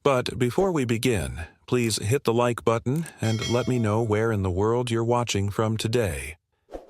But before we begin, please hit the like button and let me know where in the world you're watching from today.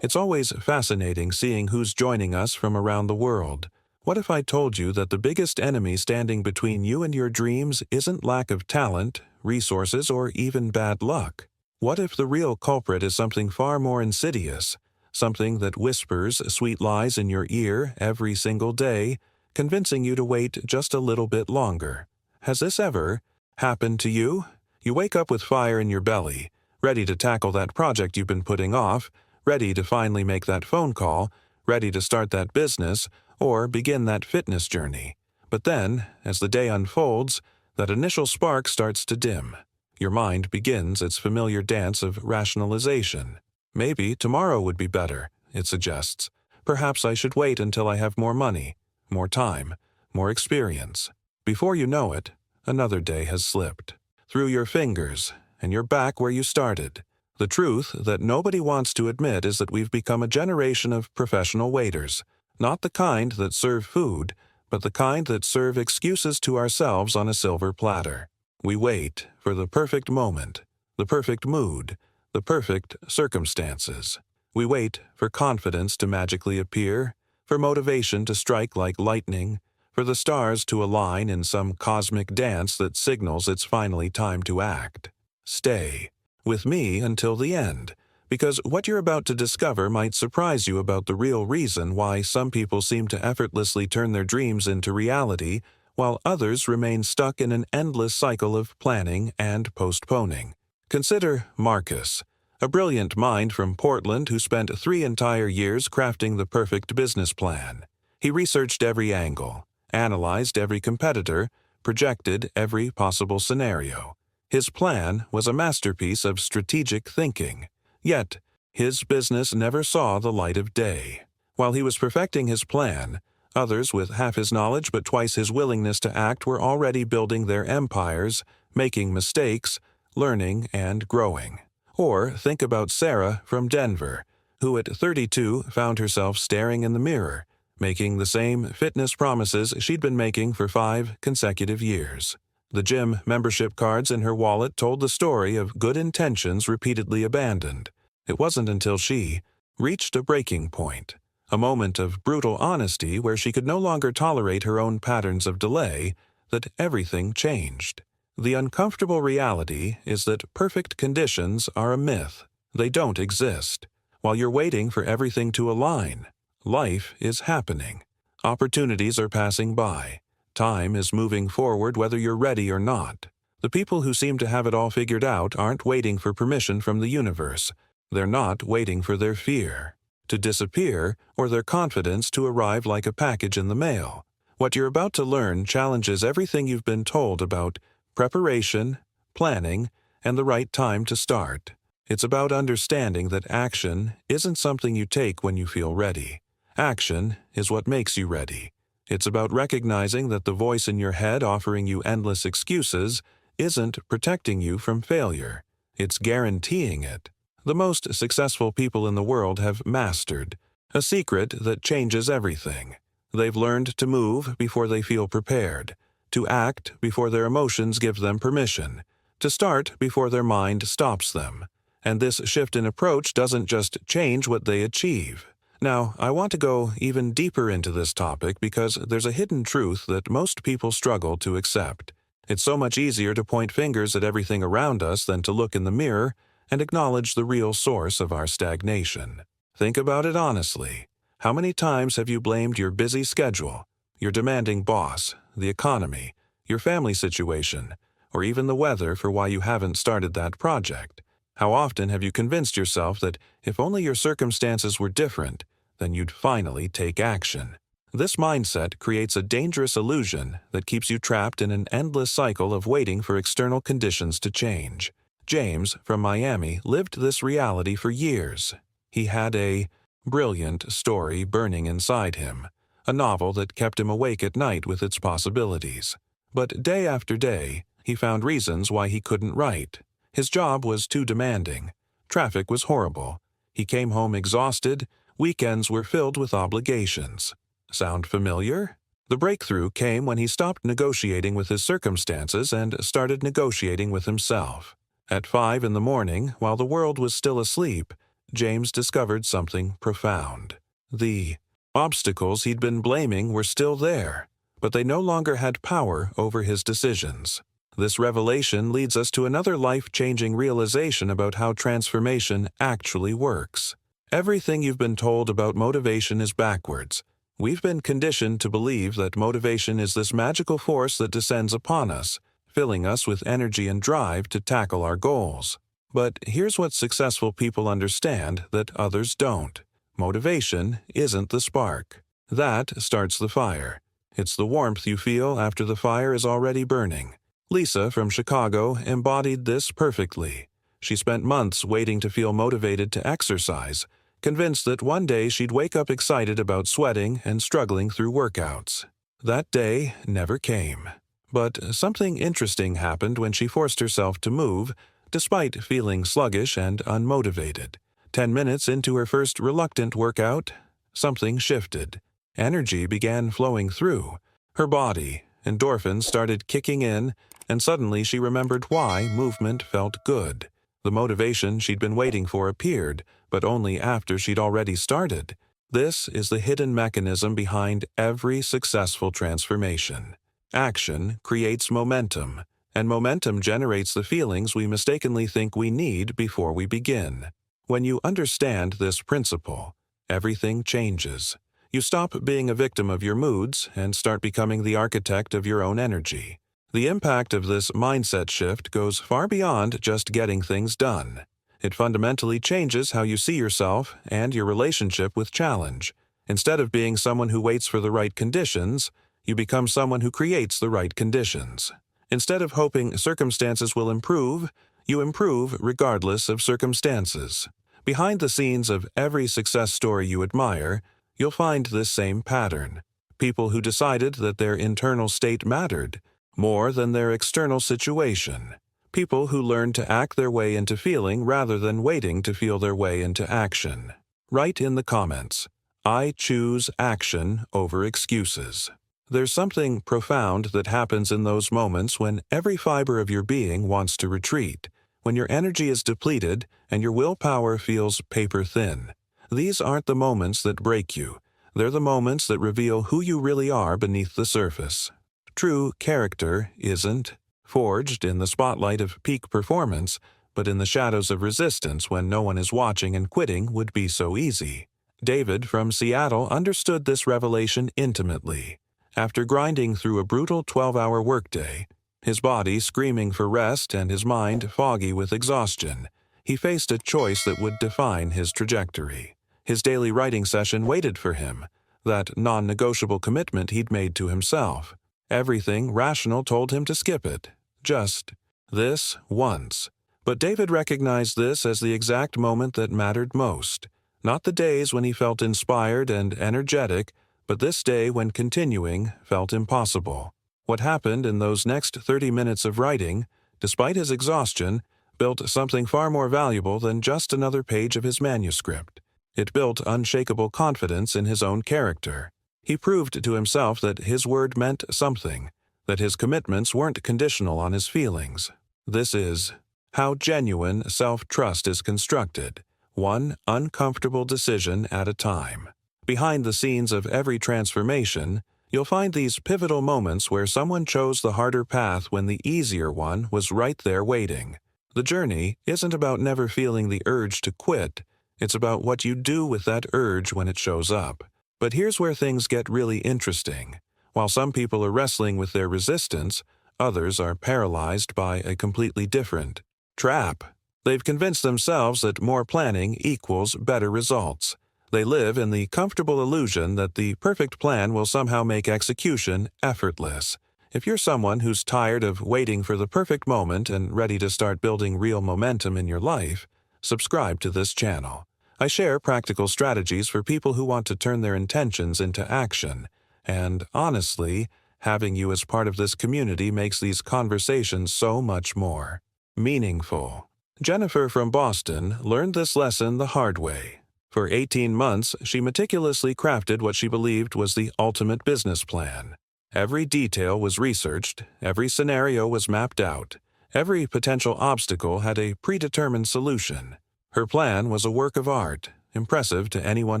It's always fascinating seeing who's joining us from around the world. What if I told you that the biggest enemy standing between you and your dreams isn't lack of talent, resources, or even bad luck? What if the real culprit is something far more insidious, something that whispers sweet lies in your ear every single day, convincing you to wait just a little bit longer? Has this ever happened to you? You wake up with fire in your belly, ready to tackle that project you've been putting off, ready to finally make that phone call, ready to start that business, or begin that fitness journey. But then, as the day unfolds, that initial spark starts to dim. Your mind begins its familiar dance of rationalization. Maybe tomorrow would be better, it suggests. Perhaps I should wait until I have more money, more time, more experience. Before you know it, another day has slipped through your fingers, and you're back where you started. The truth that nobody wants to admit is that we've become a generation of professional waiters, not the kind that serve food, but the kind that serve excuses to ourselves on a silver platter. We wait for the perfect moment, the perfect mood, the perfect circumstances. We wait for confidence to magically appear, for motivation to strike like lightning, for the stars to align in some cosmic dance that signals it's finally time to act. Stay with me until the end, because what you're about to discover might surprise you about the real reason why some people seem to effortlessly turn their dreams into reality, while others remain stuck in an endless cycle of planning and postponing. Consider Marcus, a brilliant mind from Portland who spent 3 entire years crafting the perfect business plan. He researched every angle, analyzed every competitor, projected every possible scenario. His plan was a masterpiece of strategic thinking. Yet, his business never saw the light of day. While he was perfecting his plan, others with half his knowledge but twice his willingness to act were already building their empires, making mistakes, learning, and growing. Or think about Sarah from Denver, who at 32 found herself staring in the mirror, making the same fitness promises she'd been making for 5 consecutive years. The gym membership cards in her wallet told the story of good intentions repeatedly abandoned. It wasn't until she reached a breaking point, a moment of brutal honesty where she could no longer tolerate her own patterns of delay, that everything changed. The uncomfortable reality is that perfect conditions are a myth. They don't exist. While you're waiting for everything to align, life is happening. Opportunities are passing by. Time is moving forward whether you're ready or not. The people who seem to have it all figured out aren't waiting for permission from the universe. They're not waiting for their fear to disappear or their confidence to arrive like a package in the mail. What you're about to learn challenges everything you've been told about preparation, planning, and the right time to start. It's about understanding that action isn't something you take when you feel ready. Action is what makes you ready. It's about recognizing that the voice in your head offering you endless excuses isn't protecting you from failure. It's guaranteeing it. The most successful people in the world have mastered a secret that changes everything. They've learned to move before they feel prepared, to act before their emotions give them permission, to start before their mind stops them. And this shift in approach doesn't just change what they achieve. Now, I want to go even deeper into this topic because there's a hidden truth that most people struggle to accept. It's so much easier to point fingers at everything around us than to look in the mirror and acknowledge the real source of our stagnation. Think about it honestly. How many times have you blamed your busy schedule, your demanding boss, the economy, your family situation, or even the weather for why you haven't started that project? How often have you convinced yourself that if only your circumstances were different, then you'd finally take action? This mindset creates a dangerous illusion that keeps you trapped in an endless cycle of waiting for external conditions to change. James from Miami lived this reality for years. He had a brilliant story burning inside him, a novel that kept him awake at night with its possibilities. But day after day, he found reasons why he couldn't write. His job was too demanding. Traffic was horrible. He came home exhausted. Weekends were filled with obligations. Sound familiar? The breakthrough came when he stopped negotiating with his circumstances and started negotiating with himself. At 5 in the morning, while the world was still asleep, James discovered something profound. The obstacles he'd been blaming were still there, but they no longer had power over his decisions. This revelation leads us to another life-changing realization about how transformation actually works. Everything you've been told about motivation is backwards. We've been conditioned to believe that motivation is this magical force that descends upon us, filling us with energy and drive to tackle our goals. But here's what successful people understand that others don't. Motivation isn't the spark. That starts the fire. It's the warmth you feel after the fire is already burning. Lisa from Chicago embodied this perfectly. She spent months waiting to feel motivated to exercise, convinced that one day she'd wake up excited about sweating and struggling through workouts. That day never came. But something interesting happened when she forced herself to move, despite feeling sluggish and unmotivated. 10 minutes into her first reluctant workout, something shifted. Energy began flowing through her body, endorphins started kicking in, and suddenly she remembered why movement felt good. The motivation she'd been waiting for appeared, but only after she'd already started. This is the hidden mechanism behind every successful transformation. Action creates momentum, and momentum generates the feelings we mistakenly think we need before we begin. When you understand this principle, everything changes. You stop being a victim of your moods and start becoming the architect of your own energy. The impact of this mindset shift goes far beyond just getting things done. It fundamentally changes how you see yourself and your relationship with challenge. Instead of being someone who waits for the right conditions, you become someone who creates the right conditions. Instead of hoping circumstances will improve, you improve regardless of circumstances. Behind the scenes of every success story you admire, you'll find this same pattern. People who decided that their internal state mattered more than their external situation. People who learned to act their way into feeling rather than waiting to feel their way into action. Write in the comments, "I choose action over excuses." There's something profound that happens in those moments when every fiber of your being wants to retreat, when your energy is depleted and your willpower feels paper-thin. These aren't the moments that break you. They're the moments that reveal who you really are beneath the surface. True character isn't forged in the spotlight of peak performance, but in the shadows of resistance when no one is watching, and quitting would be so easy. David from Seattle understood this revelation intimately. After grinding through a brutal 12-hour workday, his body screaming for rest and his mind foggy with exhaustion, he faced a choice that would define his trajectory. His daily writing session waited for him, that non-negotiable commitment he'd made to himself. Everything rational told him to skip it. Just this once. But David recognized this as the exact moment that mattered most. Not the days when he felt inspired and energetic, but this day when continuing felt impossible. What happened in those next 30 minutes of writing, despite his exhaustion, built something far more valuable than just another page of his manuscript. It built unshakable confidence in his own character. He proved to himself that his word meant something, that his commitments weren't conditional on his feelings. This is how genuine self-trust is constructed, one uncomfortable decision at a time. Behind the scenes of every transformation, you'll find these pivotal moments where someone chose the harder path when the easier one was right there waiting. The journey isn't about never feeling the urge to quit, it's about what you do with that urge when it shows up. But here's where things get really interesting. While some people are wrestling with their resistance, others are paralyzed by a completely different trap. They've convinced themselves that more planning equals better results. They live in the comfortable illusion that the perfect plan will somehow make execution effortless. If you're someone who's tired of waiting for the perfect moment and ready to start building real momentum in your life, subscribe to this channel. I share practical strategies for people who want to turn their intentions into action, and honestly, having you as part of this community makes these conversations so much more meaningful. Jennifer from Boston learned this lesson the hard way. For 18 months, she meticulously crafted what she believed was the ultimate business plan. Every detail was researched, every scenario was mapped out, every potential obstacle had a predetermined solution. Her plan was a work of art, impressive to anyone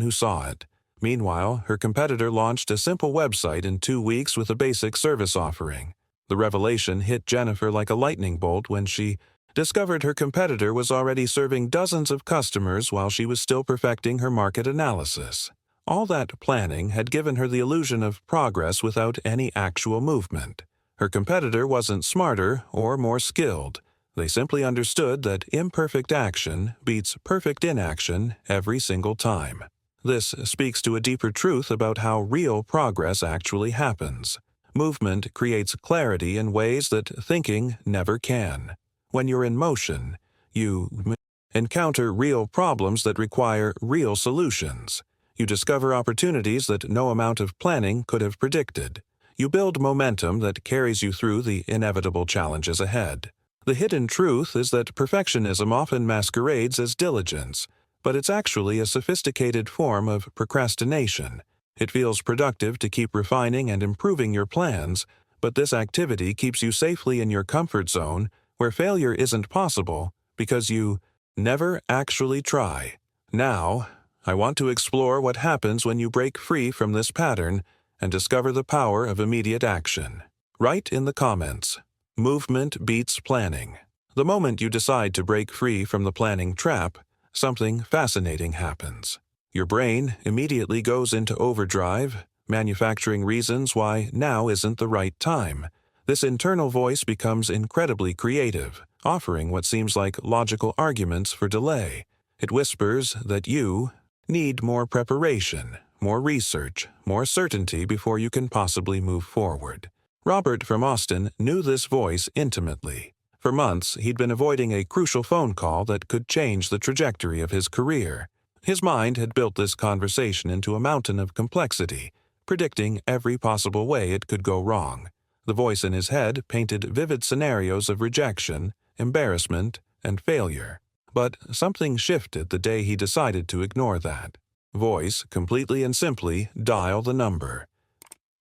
who saw it. Meanwhile, her competitor launched a simple website in 2 weeks with a basic service offering. The revelation hit Jennifer like a lightning bolt when she discovered her competitor was already serving dozens of customers while she was still perfecting her market analysis. All that planning had given her the illusion of progress without any actual movement. Her competitor wasn't smarter or more skilled. They simply understood that imperfect action beats perfect inaction every single time. This speaks to a deeper truth about how real progress actually happens. Movement creates clarity in ways that thinking never can. When you're in motion, you encounter real problems that require real solutions. You discover opportunities that no amount of planning could have predicted. You build momentum that carries you through the inevitable challenges ahead. The hidden truth is that perfectionism often masquerades as diligence, but it's actually a sophisticated form of procrastination. It feels productive to keep refining and improving your plans, but this activity keeps you safely in your comfort zone where failure isn't possible because you never actually try. Now, I want to explore what happens when you break free from this pattern and discover the power of immediate action. Write in the comments, movement beats planning. The moment you decide to break free from the planning trap, something fascinating happens. Your brain immediately goes into overdrive, manufacturing reasons why now isn't the right time. This internal voice becomes incredibly creative, offering what seems like logical arguments for delay. It whispers that you need more preparation, more research, more certainty before you can possibly move forward. Robert from Austin knew this voice intimately. For months, he'd been avoiding a crucial phone call that could change the trajectory of his career. His mind had built this conversation into a mountain of complexity, predicting every possible way it could go wrong. The voice in his head painted vivid scenarios of rejection, embarrassment, and failure. But something shifted the day he decided to ignore that voice completely and simply dial the number.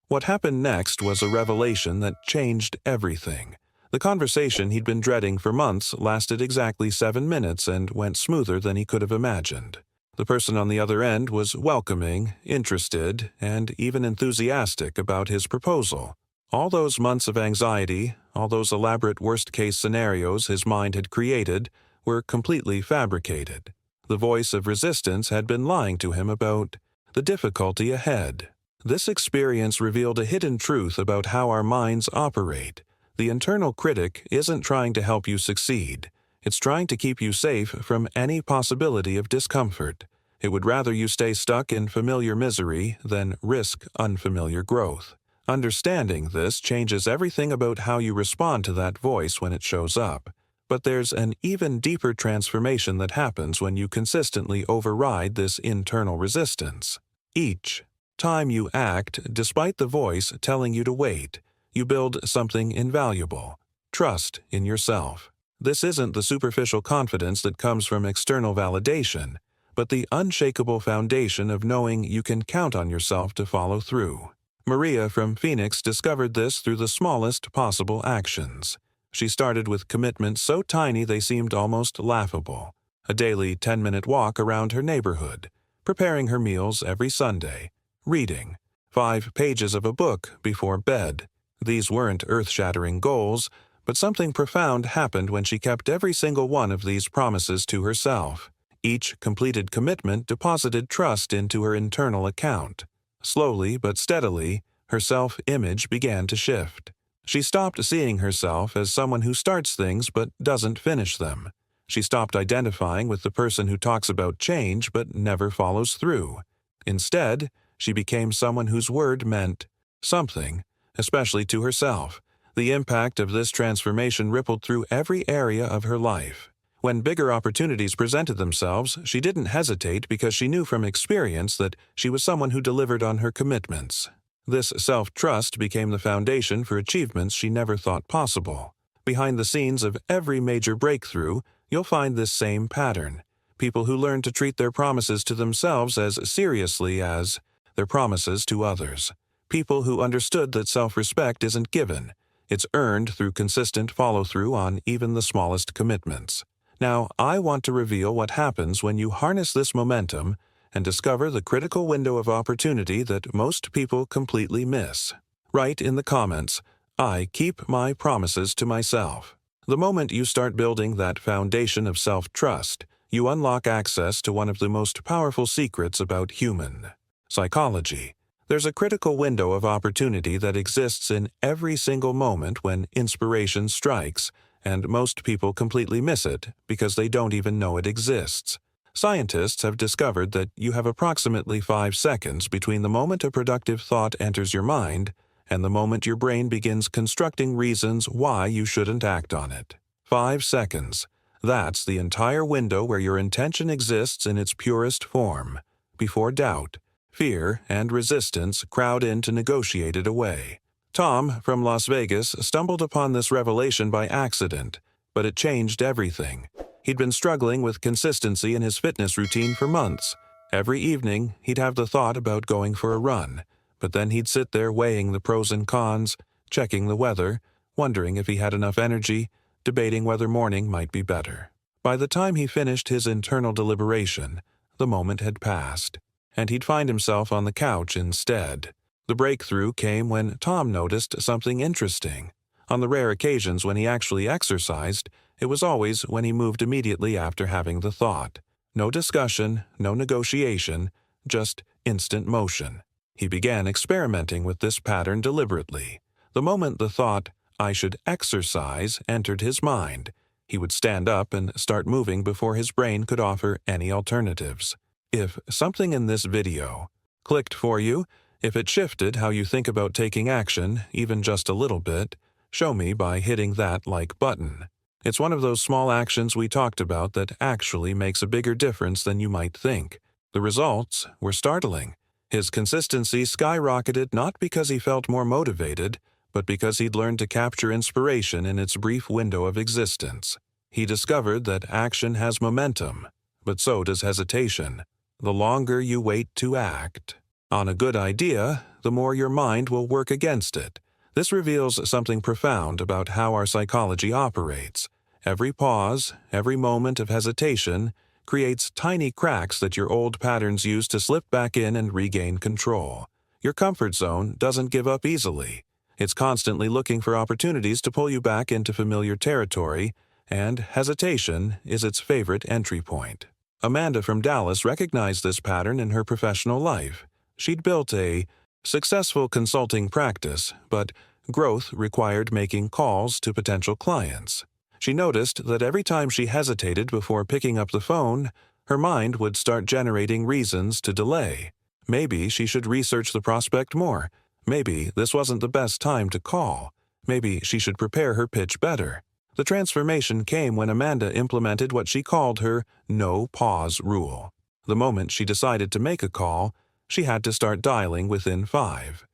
What happened next was a revelation that changed everything. The conversation he'd been dreading for months lasted exactly 7 minutes and went smoother than he could have imagined. The person on the other end was welcoming, interested, and even enthusiastic about his proposal. All those months of anxiety, all those elaborate worst-case scenarios his mind had created, were completely fabricated. The voice of resistance had been lying to him about the difficulty ahead. This experience revealed a hidden truth about how our minds operate. The internal critic isn't trying to help you succeed. It's trying to keep you safe from any possibility of discomfort. It would rather you stay stuck in familiar misery than risk unfamiliar growth. Understanding this changes everything about how you respond to that voice when it shows up. But there's an even deeper transformation that happens when you consistently override this internal resistance. Each time you act, despite the voice telling you to wait, you build something invaluable: trust in yourself. This isn't the superficial confidence that comes from external validation, but the unshakable foundation of knowing you can count on yourself to follow through. Maria from Phoenix discovered this through the smallest possible actions. She started with commitments so tiny they seemed almost laughable. A daily 10-minute walk around her neighborhood, preparing her meals every Sunday, reading 5 pages of a book before bed. These weren't earth-shattering goals, but something profound happened when she kept every single one of these promises to herself. Each completed commitment deposited trust into her internal account. Slowly but steadily, her self-image began to shift. She stopped seeing herself as someone who starts things but doesn't finish them. She stopped identifying with the person who talks about change but never follows through. Instead, she became someone whose word meant something, especially to herself. The impact of this transformation rippled through every area of her life. When bigger opportunities presented themselves, she didn't hesitate because she knew from experience that she was someone who delivered on her commitments. This self-trust became the foundation for achievements she never thought possible. Behind the scenes of every major breakthrough, you'll find this same pattern. People who learn to treat their promises to themselves as seriously as their promises to others. people who understood that self-respect isn't given. It's earned through consistent follow-through on even the smallest commitments. Now, I want to reveal what happens when you harness this momentum and discover the critical window of opportunity that most people completely miss. Write in the comments, "I keep my promises to myself." The moment you start building that foundation of self-trust, you unlock access to one of the most powerful secrets about human psychology. There's a critical window of opportunity that exists in every single moment when inspiration strikes, and most people completely miss it because they don't even know it exists. Scientists have discovered that you have approximately 5 seconds between the moment a productive thought enters your mind and the moment your brain begins constructing reasons why you shouldn't act on it. 5 seconds. That's the entire window where your intention exists in its purest form, before doubt, fear, and resistance crowd in to negotiate it away. Tom from Las Vegas stumbled upon this revelation by accident, but it changed everything. He'd been struggling with consistency in his fitness routine for months. Every evening, he'd have the thought about going for a run, but then he'd sit there weighing the pros and cons, checking the weather, wondering if he had enough energy, debating whether morning might be better. By the time he finished his internal deliberation, the moment had passed, and he'd find himself on the couch instead. The breakthrough came when Tom noticed something interesting. On the rare occasions when he actually exercised, it was always when he moved immediately after having the thought. No discussion, no negotiation, just instant motion. He began experimenting with this pattern deliberately. The moment the thought, "I should exercise," entered his mind, he would stand up and start moving before his brain could offer any alternatives. If something in this video clicked for you, if it shifted how you think about taking action, even just a little bit, show me by hitting that like button. It's one of those small actions we talked about that actually makes a bigger difference than you might think. The results were startling. His consistency skyrocketed not because he felt more motivated, but because he'd learned to capture inspiration in its brief window of existence. He discovered that action has momentum, but so does hesitation. The longer you wait to act on a good idea, the more your mind will work against it. This reveals something profound about how our psychology operates. Every pause, every moment of hesitation, creates tiny cracks that your old patterns use to slip back in and regain control. Your comfort zone doesn't give up easily. It's constantly looking for opportunities to pull you back into familiar territory, and hesitation is its favorite entry point. Amanda from Dallas recognized this pattern in her professional life. She'd built a successful consulting practice, but growth required making calls to potential clients. She noticed that every time she hesitated before picking up the phone, her mind would start generating reasons to delay. Maybe she should research the prospect more. Maybe this wasn't the best time to call. Maybe she should prepare her pitch better. The transformation came when Amanda implemented what she called her no-pause rule. The moment she decided to make a call, she had to start dialing within 5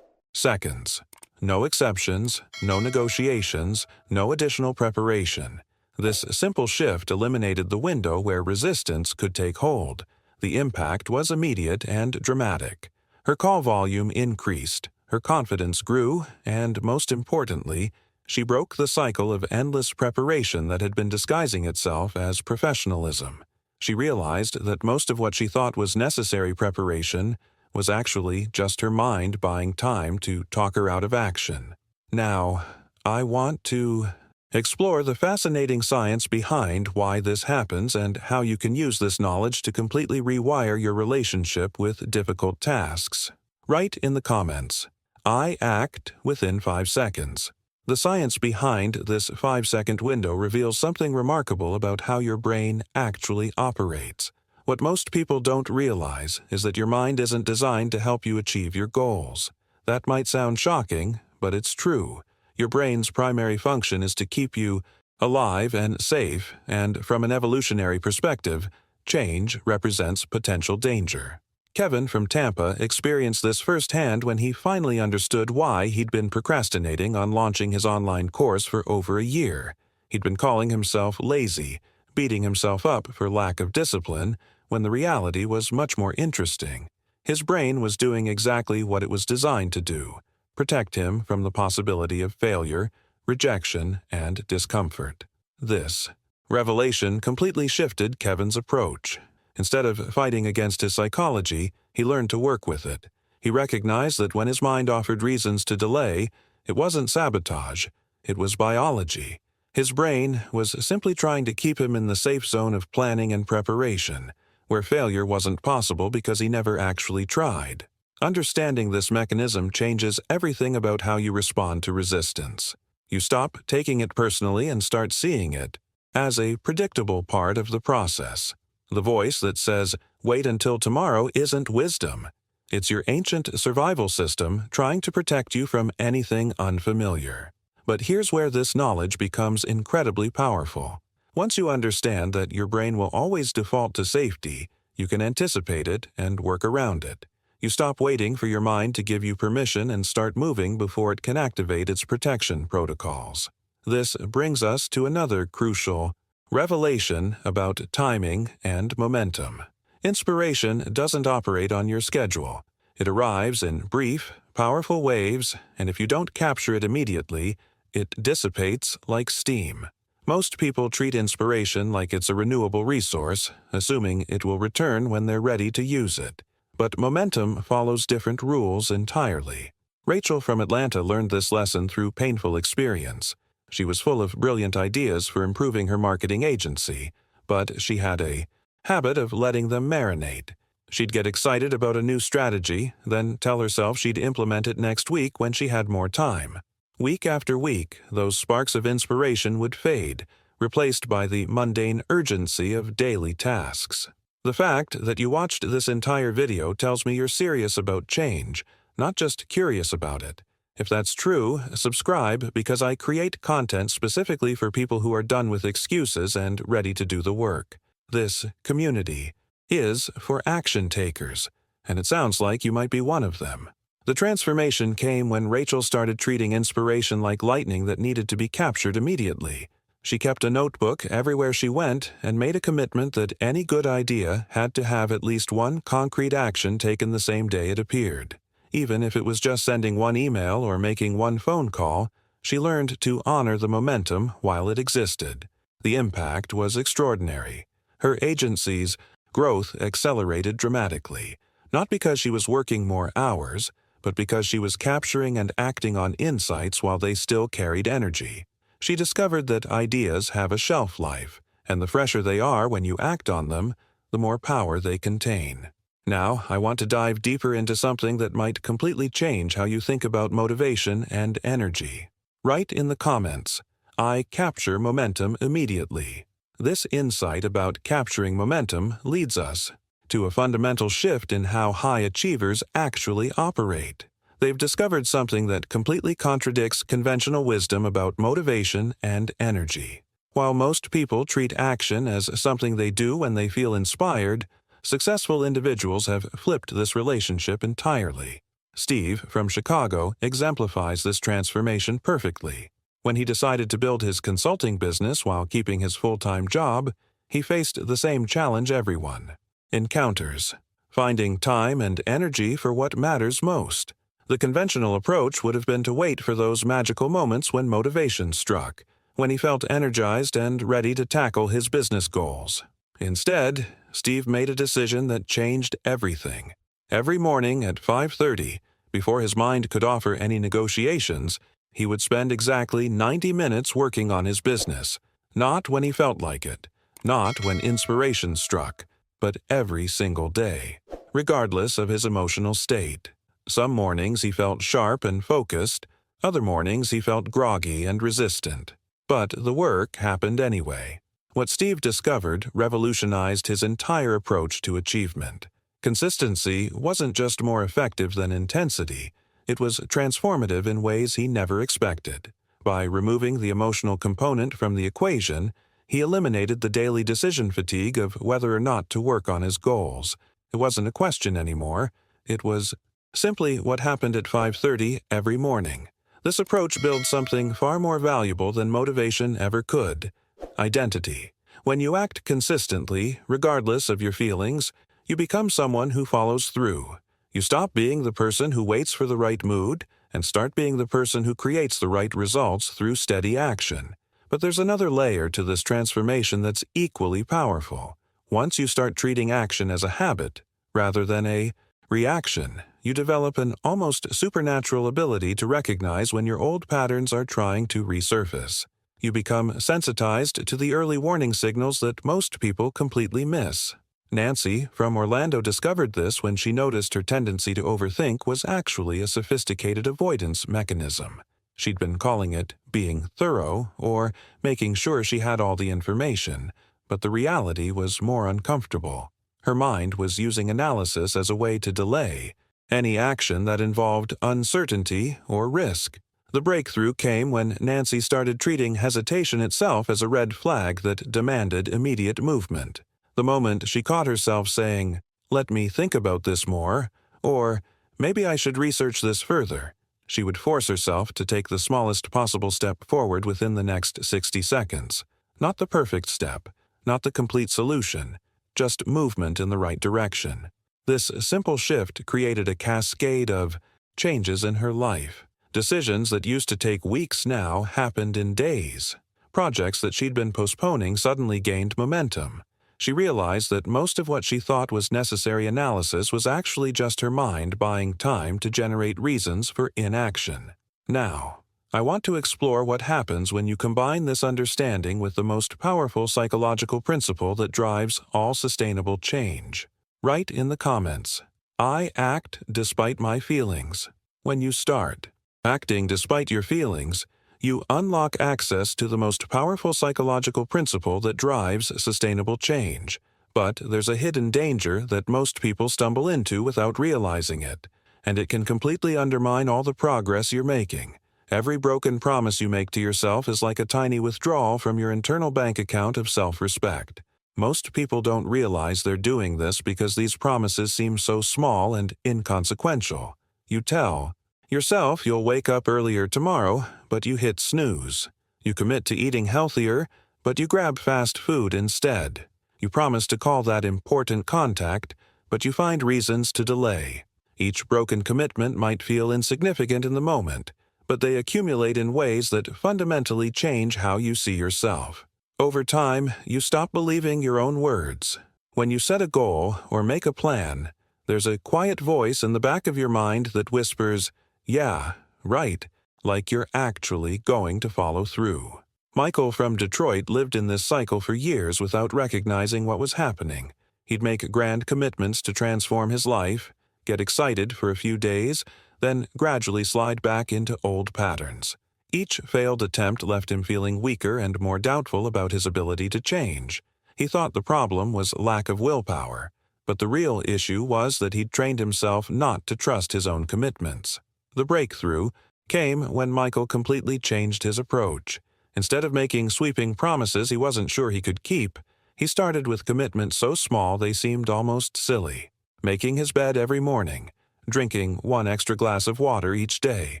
seconds. No exceptions, no negotiations, no additional preparation. This simple shift eliminated the window where resistance could take hold. The impact was immediate and dramatic. Her call volume increased, her confidence grew, and most importantly, she broke the cycle of endless preparation that had been disguising itself as professionalism. She realized that most of what she thought was necessary preparation was actually just her mind buying time to talk her out of action. Now, I want to explore the fascinating science behind why this happens and how you can use this knowledge to completely rewire your relationship with difficult tasks. Write in the comments, "I act within 5 seconds." The science behind this 5-second window reveals something remarkable about how your brain actually operates. What most people don't realize is that your mind isn't designed to help you achieve your goals. That might sound shocking, but it's true. Your brain's primary function is to keep you alive and safe, and from an evolutionary perspective, change represents potential danger. Kevin from Tampa experienced this firsthand when he finally understood why he'd been procrastinating on launching his online course for over a year. He'd been calling himself lazy, beating himself up for lack of discipline, when the reality was much more interesting. His brain was doing exactly what it was designed to do: protect him from the possibility of failure, rejection, and discomfort. This revelation completely shifted Kevin's approach. Instead of fighting against his psychology, he learned to work with it. He recognized that when his mind offered reasons to delay, it wasn't sabotage, it was biology. His brain was simply trying to keep him in the safe zone of planning and preparation, where failure wasn't possible because he never actually tried. Understanding this mechanism changes everything about how you respond to resistance. You stop taking it personally and start seeing it as a predictable part of the process. The voice that says, "Wait until tomorrow," isn't wisdom. It's your ancient survival system trying to protect you from anything unfamiliar. But here's where this knowledge becomes incredibly powerful. Once you understand that your brain will always default to safety, you can anticipate it and work around it. You stop waiting for your mind to give you permission and start moving before it can activate its protection protocols. This brings us to another crucial revelation about timing and momentum. Inspiration doesn't operate on your schedule. It arrives in brief, powerful waves, and if you don't capture it immediately, it dissipates like steam. Most people treat inspiration like it's a renewable resource, assuming it will return when they're ready to use it. But momentum follows different rules entirely. Rachel from Atlanta learned this lesson through painful experience. She was full of brilliant ideas for improving her marketing agency, but she had a habit of letting them marinate. She'd get excited about a new strategy, then tell herself she'd implement it next week when she had more time. Week after week, those sparks of inspiration would fade, replaced by the mundane urgency of daily tasks. The fact that you watched this entire video tells me you're serious about change, not just curious about it. If that's true, subscribe because I create content specifically for people who are done with excuses and ready to do the work. This community is for action takers, and it sounds like you might be one of them. The transformation came when Rachel started treating inspiration like lightning that needed to be captured immediately. She kept a notebook everywhere she went and made a commitment that any good idea had to have at least one concrete action taken the same day it appeared. Even if it was just sending one email or making one phone call, she learned to honor the momentum while it existed. The impact was extraordinary. Her agency's growth accelerated dramatically, not because she was working more hours, but because she was capturing and acting on insights while they still carried energy. She discovered that ideas have a shelf life, and the fresher they are when you act on them, the more power they contain. Now, I want to dive deeper into something that might completely change how you think about motivation and energy. Write in the comments, "I capture momentum immediately." This insight about capturing momentum leads us to a fundamental shift in how high achievers actually operate. They've discovered something that completely contradicts conventional wisdom about motivation and energy. While most people treat action as something they do when they feel inspired, successful individuals have flipped this relationship entirely. Steve from Chicago exemplifies this transformation perfectly. When he decided to build his consulting business while keeping his full-time job, he faced the same challenge everyone encounters: finding time and energy for what matters most. The conventional approach would have been to wait for those magical moments when motivation struck, when he felt energized and ready to tackle his business goals. Instead, Steve made a decision that changed everything. Every morning at 5:30, before his mind could offer any negotiations, he would spend exactly 90 minutes working on his business, not when he felt like it, not when inspiration struck, but every single day, regardless of his emotional state. Some mornings he felt sharp and focused, other mornings he felt groggy and resistant. But the work happened anyway. What Steve discovered revolutionized his entire approach to achievement. Consistency wasn't just more effective than intensity, it was transformative in ways he never expected. By removing the emotional component from the equation, he eliminated the daily decision fatigue of whether or not to work on his goals. It wasn't a question anymore. It was simply what happened at 5:30 every morning. This approach builds something far more valuable than motivation ever could: identity. When you act consistently, regardless of your feelings, you become someone who follows through. You stop being the person who waits for the right mood and start being the person who creates the right results through steady action. But there's another layer to this transformation that's equally powerful. Once you start treating action as a habit rather than a reaction, you develop an almost supernatural ability to recognize when your old patterns are trying to resurface. You become sensitized to the early warning signals that most people completely miss. Nancy from Orlando discovered this when she noticed her tendency to overthink was actually a sophisticated avoidance mechanism. She'd been calling it being thorough or making sure she had all the information, but the reality was more uncomfortable. Her mind was using analysis as a way to delay any action that involved uncertainty or risk. The breakthrough came when Nancy started treating hesitation itself as a red flag that demanded immediate movement. The moment she caught herself saying, "Let me think about this more," or "Maybe I should research this further," she would force herself to take the smallest possible step forward within the next 60 seconds. Not the perfect step, not the complete solution, just movement in the right direction. This simple shift created a cascade of changes in her life. Decisions that used to take weeks now happened in days. Projects that she'd been postponing suddenly gained momentum. She realized that most of what she thought was necessary analysis was actually just her mind buying time to generate reasons for inaction. Now, I want to explore what happens when you combine this understanding with the most powerful psychological principle that drives all sustainable change. Write in the comments, "I act despite my feelings." When you start acting despite your feelings, you unlock access to the most powerful psychological principle that drives sustainable change. But there's a hidden danger that most people stumble into without realizing it, and it can completely undermine all the progress you're making. Every broken promise you make to yourself is like a tiny withdrawal from your internal bank account of self-respect. Most people don't realize they're doing this because these promises seem so small and inconsequential. You tell yourself you'll wake up earlier tomorrow, but you hit snooze. You commit to eating healthier, but you grab fast food instead. You promise to call that important contact, but you find reasons to delay. Each broken commitment might feel insignificant in the moment, but they accumulate in ways that fundamentally change how you see yourself. Over time, you stop believing your own words. When you set a goal or make a plan, there's a quiet voice in the back of your mind that whispers, "Yeah, right," like you're actually going to follow through. Michael from Detroit lived in this cycle for years without recognizing what was happening. He'd make grand commitments to transform his life, get excited for a few days, then gradually slide back into old patterns. Each failed attempt left him feeling weaker and more doubtful about his ability to change. He thought the problem was lack of willpower, but the real issue was that he'd trained himself not to trust his own commitments. The breakthrough came when Michael completely changed his approach. Instead of making sweeping promises he wasn't sure he could keep, he started with commitments so small they seemed almost silly. Making his bed every morning, drinking 1 extra glass of water each day,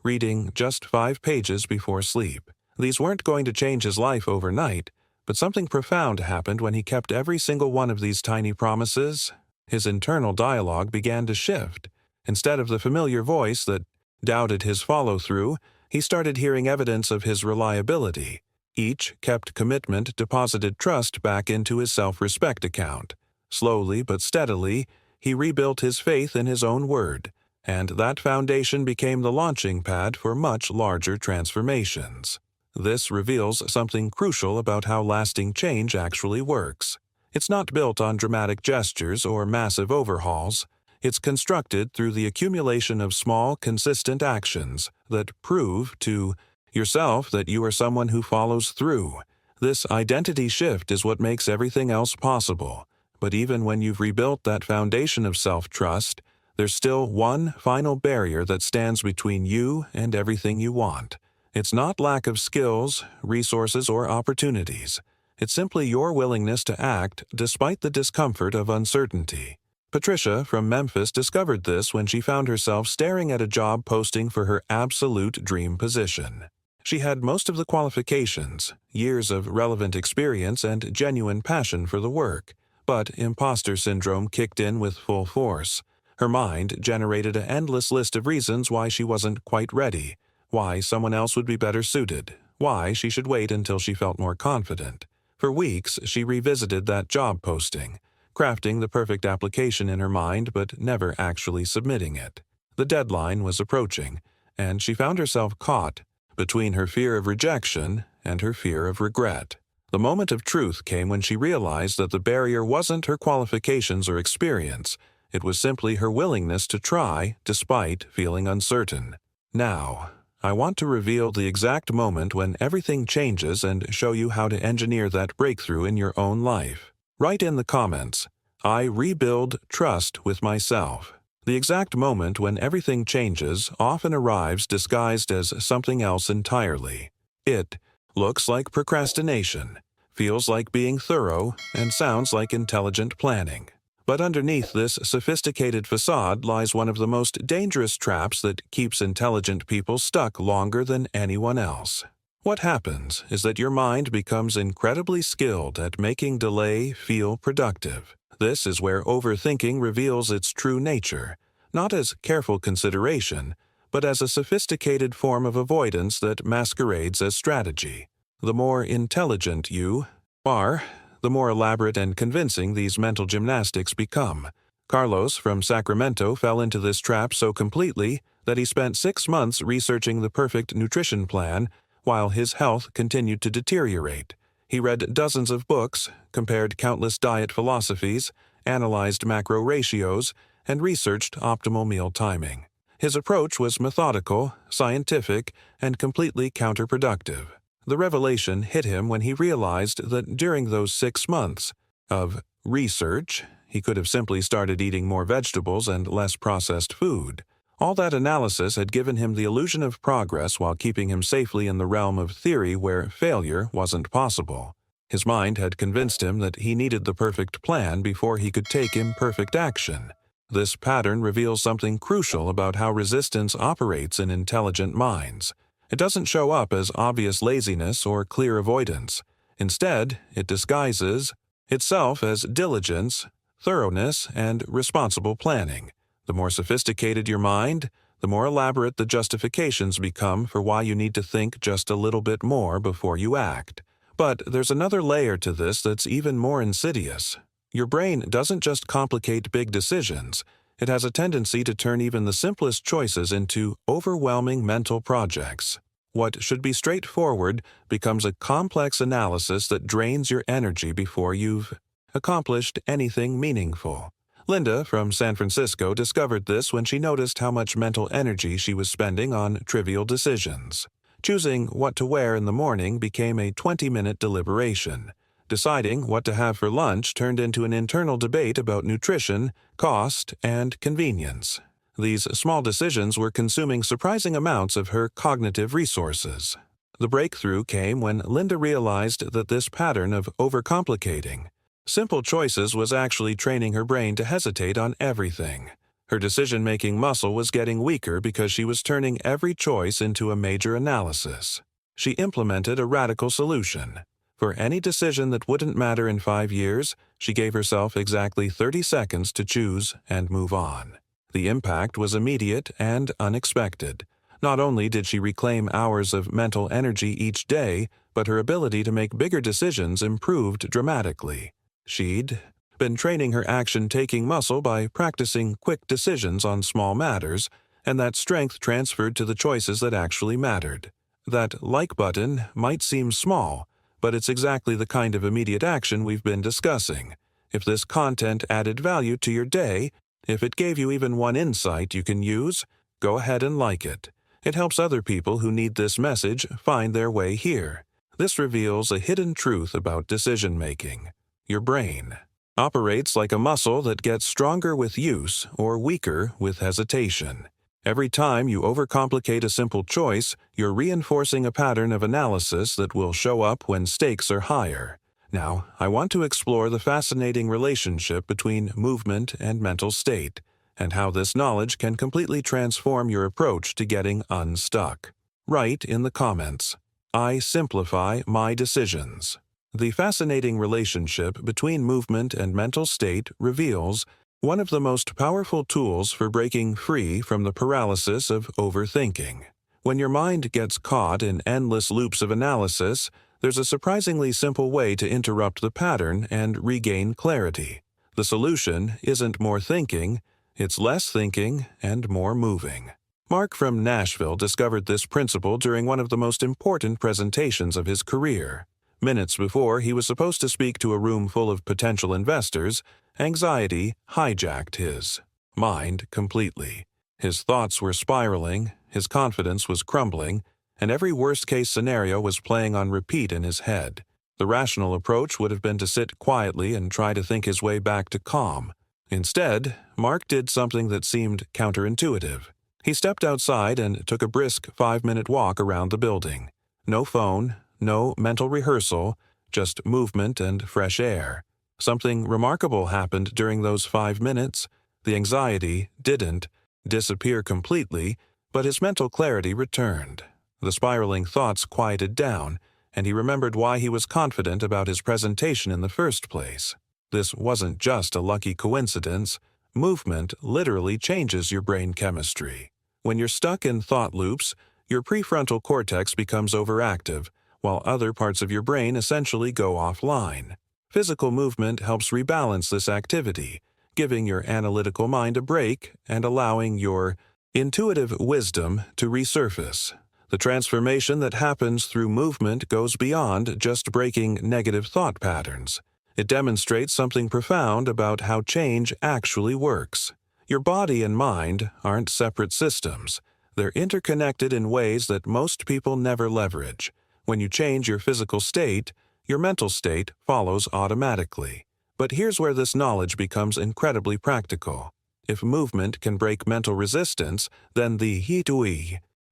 reading just 5 pages before sleep. These weren't going to change his life overnight, but something profound happened when he kept every single one of these tiny promises. His internal dialogue began to shift. Instead of the familiar voice that doubted his follow-through, he started hearing evidence of his reliability. Each kept commitment deposited trust back into his self-respect account. Slowly but steadily, he rebuilt his faith in his own word, and that foundation became the launching pad for much larger transformations. This reveals something crucial about how lasting change actually works. It's not built on dramatic gestures or massive overhauls. It's constructed through the accumulation of small, consistent actions that prove to yourself that you are someone who follows through. This identity shift is what makes everything else possible. But even when you've rebuilt that foundation of self-trust, there's still one final barrier that stands between you and everything you want. It's not lack of skills, resources, or opportunities. It's simply your willingness to act despite the discomfort of uncertainty. Patricia from Memphis discovered this when she found herself staring at a job posting for her absolute dream position. She had most of the qualifications, years of relevant experience, and genuine passion for the work, but imposter syndrome kicked in with full force. Her mind generated an endless list of reasons why she wasn't quite ready, why someone else would be better suited, why she should wait until she felt more confident. For weeks, she revisited that job posting, crafting the perfect application in her mind but never actually submitting it. The deadline was approaching, and she found herself caught between her fear of rejection and her fear of regret. The moment of truth came when she realized that the barrier wasn't her qualifications or experience. It was simply her willingness to try despite feeling uncertain. Now, I want to reveal the exact moment when everything changes and show you how to engineer that breakthrough in your own life. Write in the comments, "I rebuild trust with myself." The exact moment when everything changes often arrives disguised as something else entirely. It looks like procrastination, feels like being thorough, and sounds like intelligent planning. But underneath this sophisticated facade lies one of the most dangerous traps that keeps intelligent people stuck longer than anyone else. What happens is that your mind becomes incredibly skilled at making delay feel productive. This is where overthinking reveals its true nature, not as careful consideration, but as a sophisticated form of avoidance that masquerades as strategy. The more intelligent you are, the more elaborate and convincing these mental gymnastics become. Carlos from Sacramento fell into this trap so completely that he spent 6 months researching the perfect nutrition plan while his health continued to deteriorate. He read dozens of books, compared countless diet philosophies, analyzed macro ratios, and researched optimal meal timing. His approach was methodical, scientific, and completely counterproductive. The revelation hit him when he realized that during those 6 months of research, he could have simply started eating more vegetables and less processed food. All that analysis had given him the illusion of progress while keeping him safely in the realm of theory where failure wasn't possible. His mind had convinced him that he needed the perfect plan before he could take imperfect action. This pattern reveals something crucial about how resistance operates in intelligent minds. It doesn't show up as obvious laziness or clear avoidance. Instead, it disguises itself as diligence, thoroughness, and responsible planning. The more sophisticated your mind, the more elaborate the justifications become for why you need to think just a little bit more before you act. But there's another layer to this that's even more insidious. Your brain doesn't just complicate big decisions. It has a tendency to turn even the simplest choices into overwhelming mental projects. What should be straightforward becomes a complex analysis that drains your energy before you've accomplished anything meaningful. Linda from San Francisco discovered this when she noticed how much mental energy she was spending on trivial decisions. Choosing what to wear in the morning became a 20-minute deliberation. Deciding what to have for lunch turned into an internal debate about nutrition, cost, and convenience. These small decisions were consuming surprising amounts of her cognitive resources. The breakthrough came when Linda realized that this pattern of overcomplicating simple choices was actually training her brain to hesitate on everything. Her decision-making muscle was getting weaker because she was turning every choice into a major analysis. She implemented a radical solution. For any decision that wouldn't matter in 5 years, she gave herself exactly 30 seconds to choose and move on. The impact was immediate and unexpected. Not only did she reclaim hours of mental energy each day, but her ability to make bigger decisions improved dramatically. She'd been training her action-taking muscle by practicing quick decisions on small matters, and that strength transferred to the choices that actually mattered. That like button might seem small, but it's exactly the kind of immediate action we've been discussing. If this content added value to your day, if it gave you even one insight you can use, go ahead and like it. It helps other people who need this message find their way here. This reveals a hidden truth about decision-making. Your brain operates like a muscle that gets stronger with use or weaker with hesitation. Every time you overcomplicate a simple choice, you're reinforcing a pattern of analysis that will show up when stakes are higher. Now, I want to explore the fascinating relationship between movement and mental state, and how this knowledge can completely transform your approach to getting unstuck. Write in the comments, "I simplify my decisions." The fascinating relationship between movement and mental state reveals One of the most powerful tools for breaking free from the paralysis of overthinking. When your mind gets caught in endless loops of analysis, there's a surprisingly simple way to interrupt the pattern and regain clarity. The solution isn't more thinking, it's less thinking and more moving. Mark from Nashville discovered this principle during one of the most important presentations of his career. Minutes before he was supposed to speak to a room full of potential investors, anxiety hijacked his mind completely. His thoughts were spiraling, his confidence was crumbling, and every worst-case scenario was playing on repeat in his head. The rational approach would have been to sit quietly and try to think his way back to calm. Instead, Mark did something that seemed counterintuitive. He stepped outside and took a brisk 5-minute walk around the building. No phone, no mental rehearsal, just movement and fresh air. Something remarkable happened during those 5 minutes. The anxiety didn't disappear completely, but his mental clarity returned. The spiraling thoughts quieted down, and he remembered why he was confident about his presentation in the first place. This wasn't just a lucky coincidence. Movement literally changes your brain chemistry. When you're stuck in thought loops, your prefrontal cortex becomes overactive, while other parts of your brain essentially go offline. Physical movement helps rebalance this activity, giving your analytical mind a break and allowing your intuitive wisdom to resurface. The transformation that happens through movement goes beyond just breaking negative thought patterns. It demonstrates something profound about how change actually works. Your body and mind aren't separate systems. They're interconnected in ways that most people never leverage. When you change your physical state, your mental state follows automatically. But here's where this knowledge becomes incredibly practical. If movement can break mental resistance, then the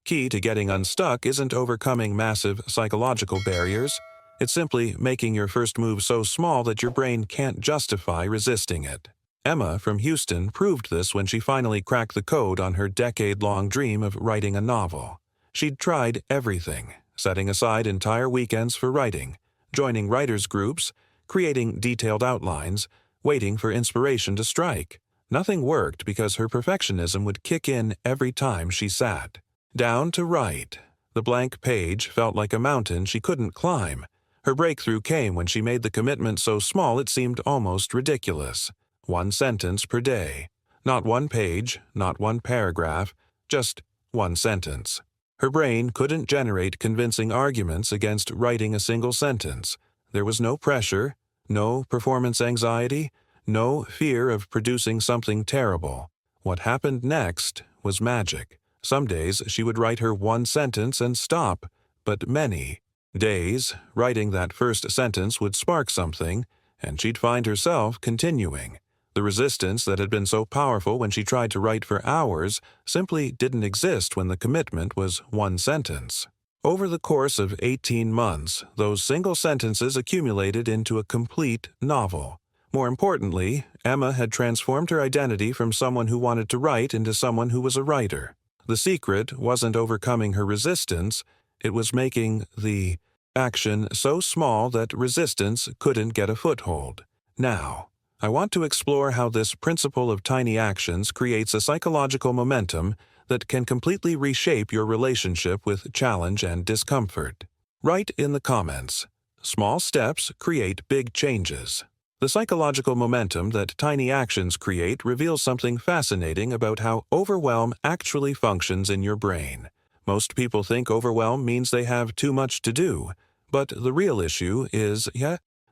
key to getting unstuck isn't overcoming massive psychological barriers. It's simply making your first move so small that your brain can't justify resisting it. Emma from Houston proved this when she finally cracked the code on her decade-long dream of writing a novel. She'd tried everything, setting aside entire weekends for writing, joining writers' groups, creating detailed outlines, waiting for inspiration to strike. Nothing worked because her perfectionism would kick in every time she sat down to write. The blank page felt like a mountain she couldn't climb. Her breakthrough came when she made the commitment so small it seemed almost ridiculous. 1 sentence per day. Not 1 page, not 1 paragraph, just 1 sentence. Her brain couldn't generate convincing arguments against writing a single sentence. There was no pressure, no performance anxiety, no fear of producing something terrible. What happened next was magic. Some days she would write her 1 sentence and stop, but many days, writing that first sentence would spark something, and she'd find herself continuing. The resistance that had been so powerful when she tried to write for hours simply didn't exist when the commitment was 1 sentence. Over the course of 18 months, those single sentences accumulated into a complete novel. More importantly, Emma had transformed her identity from someone who wanted to write into someone who was a writer. The secret wasn't overcoming her resistance, it was making the action so small that resistance couldn't get a foothold. Now, I want to explore how this principle of tiny actions creates a psychological momentum that can completely reshape your relationship with challenge and discomfort. Write in the comments. Small steps create big changes. The psychological momentum that tiny actions create reveals something fascinating about how overwhelm actually functions in your brain. Most people think overwhelm means they have too much to do, but the real issue is,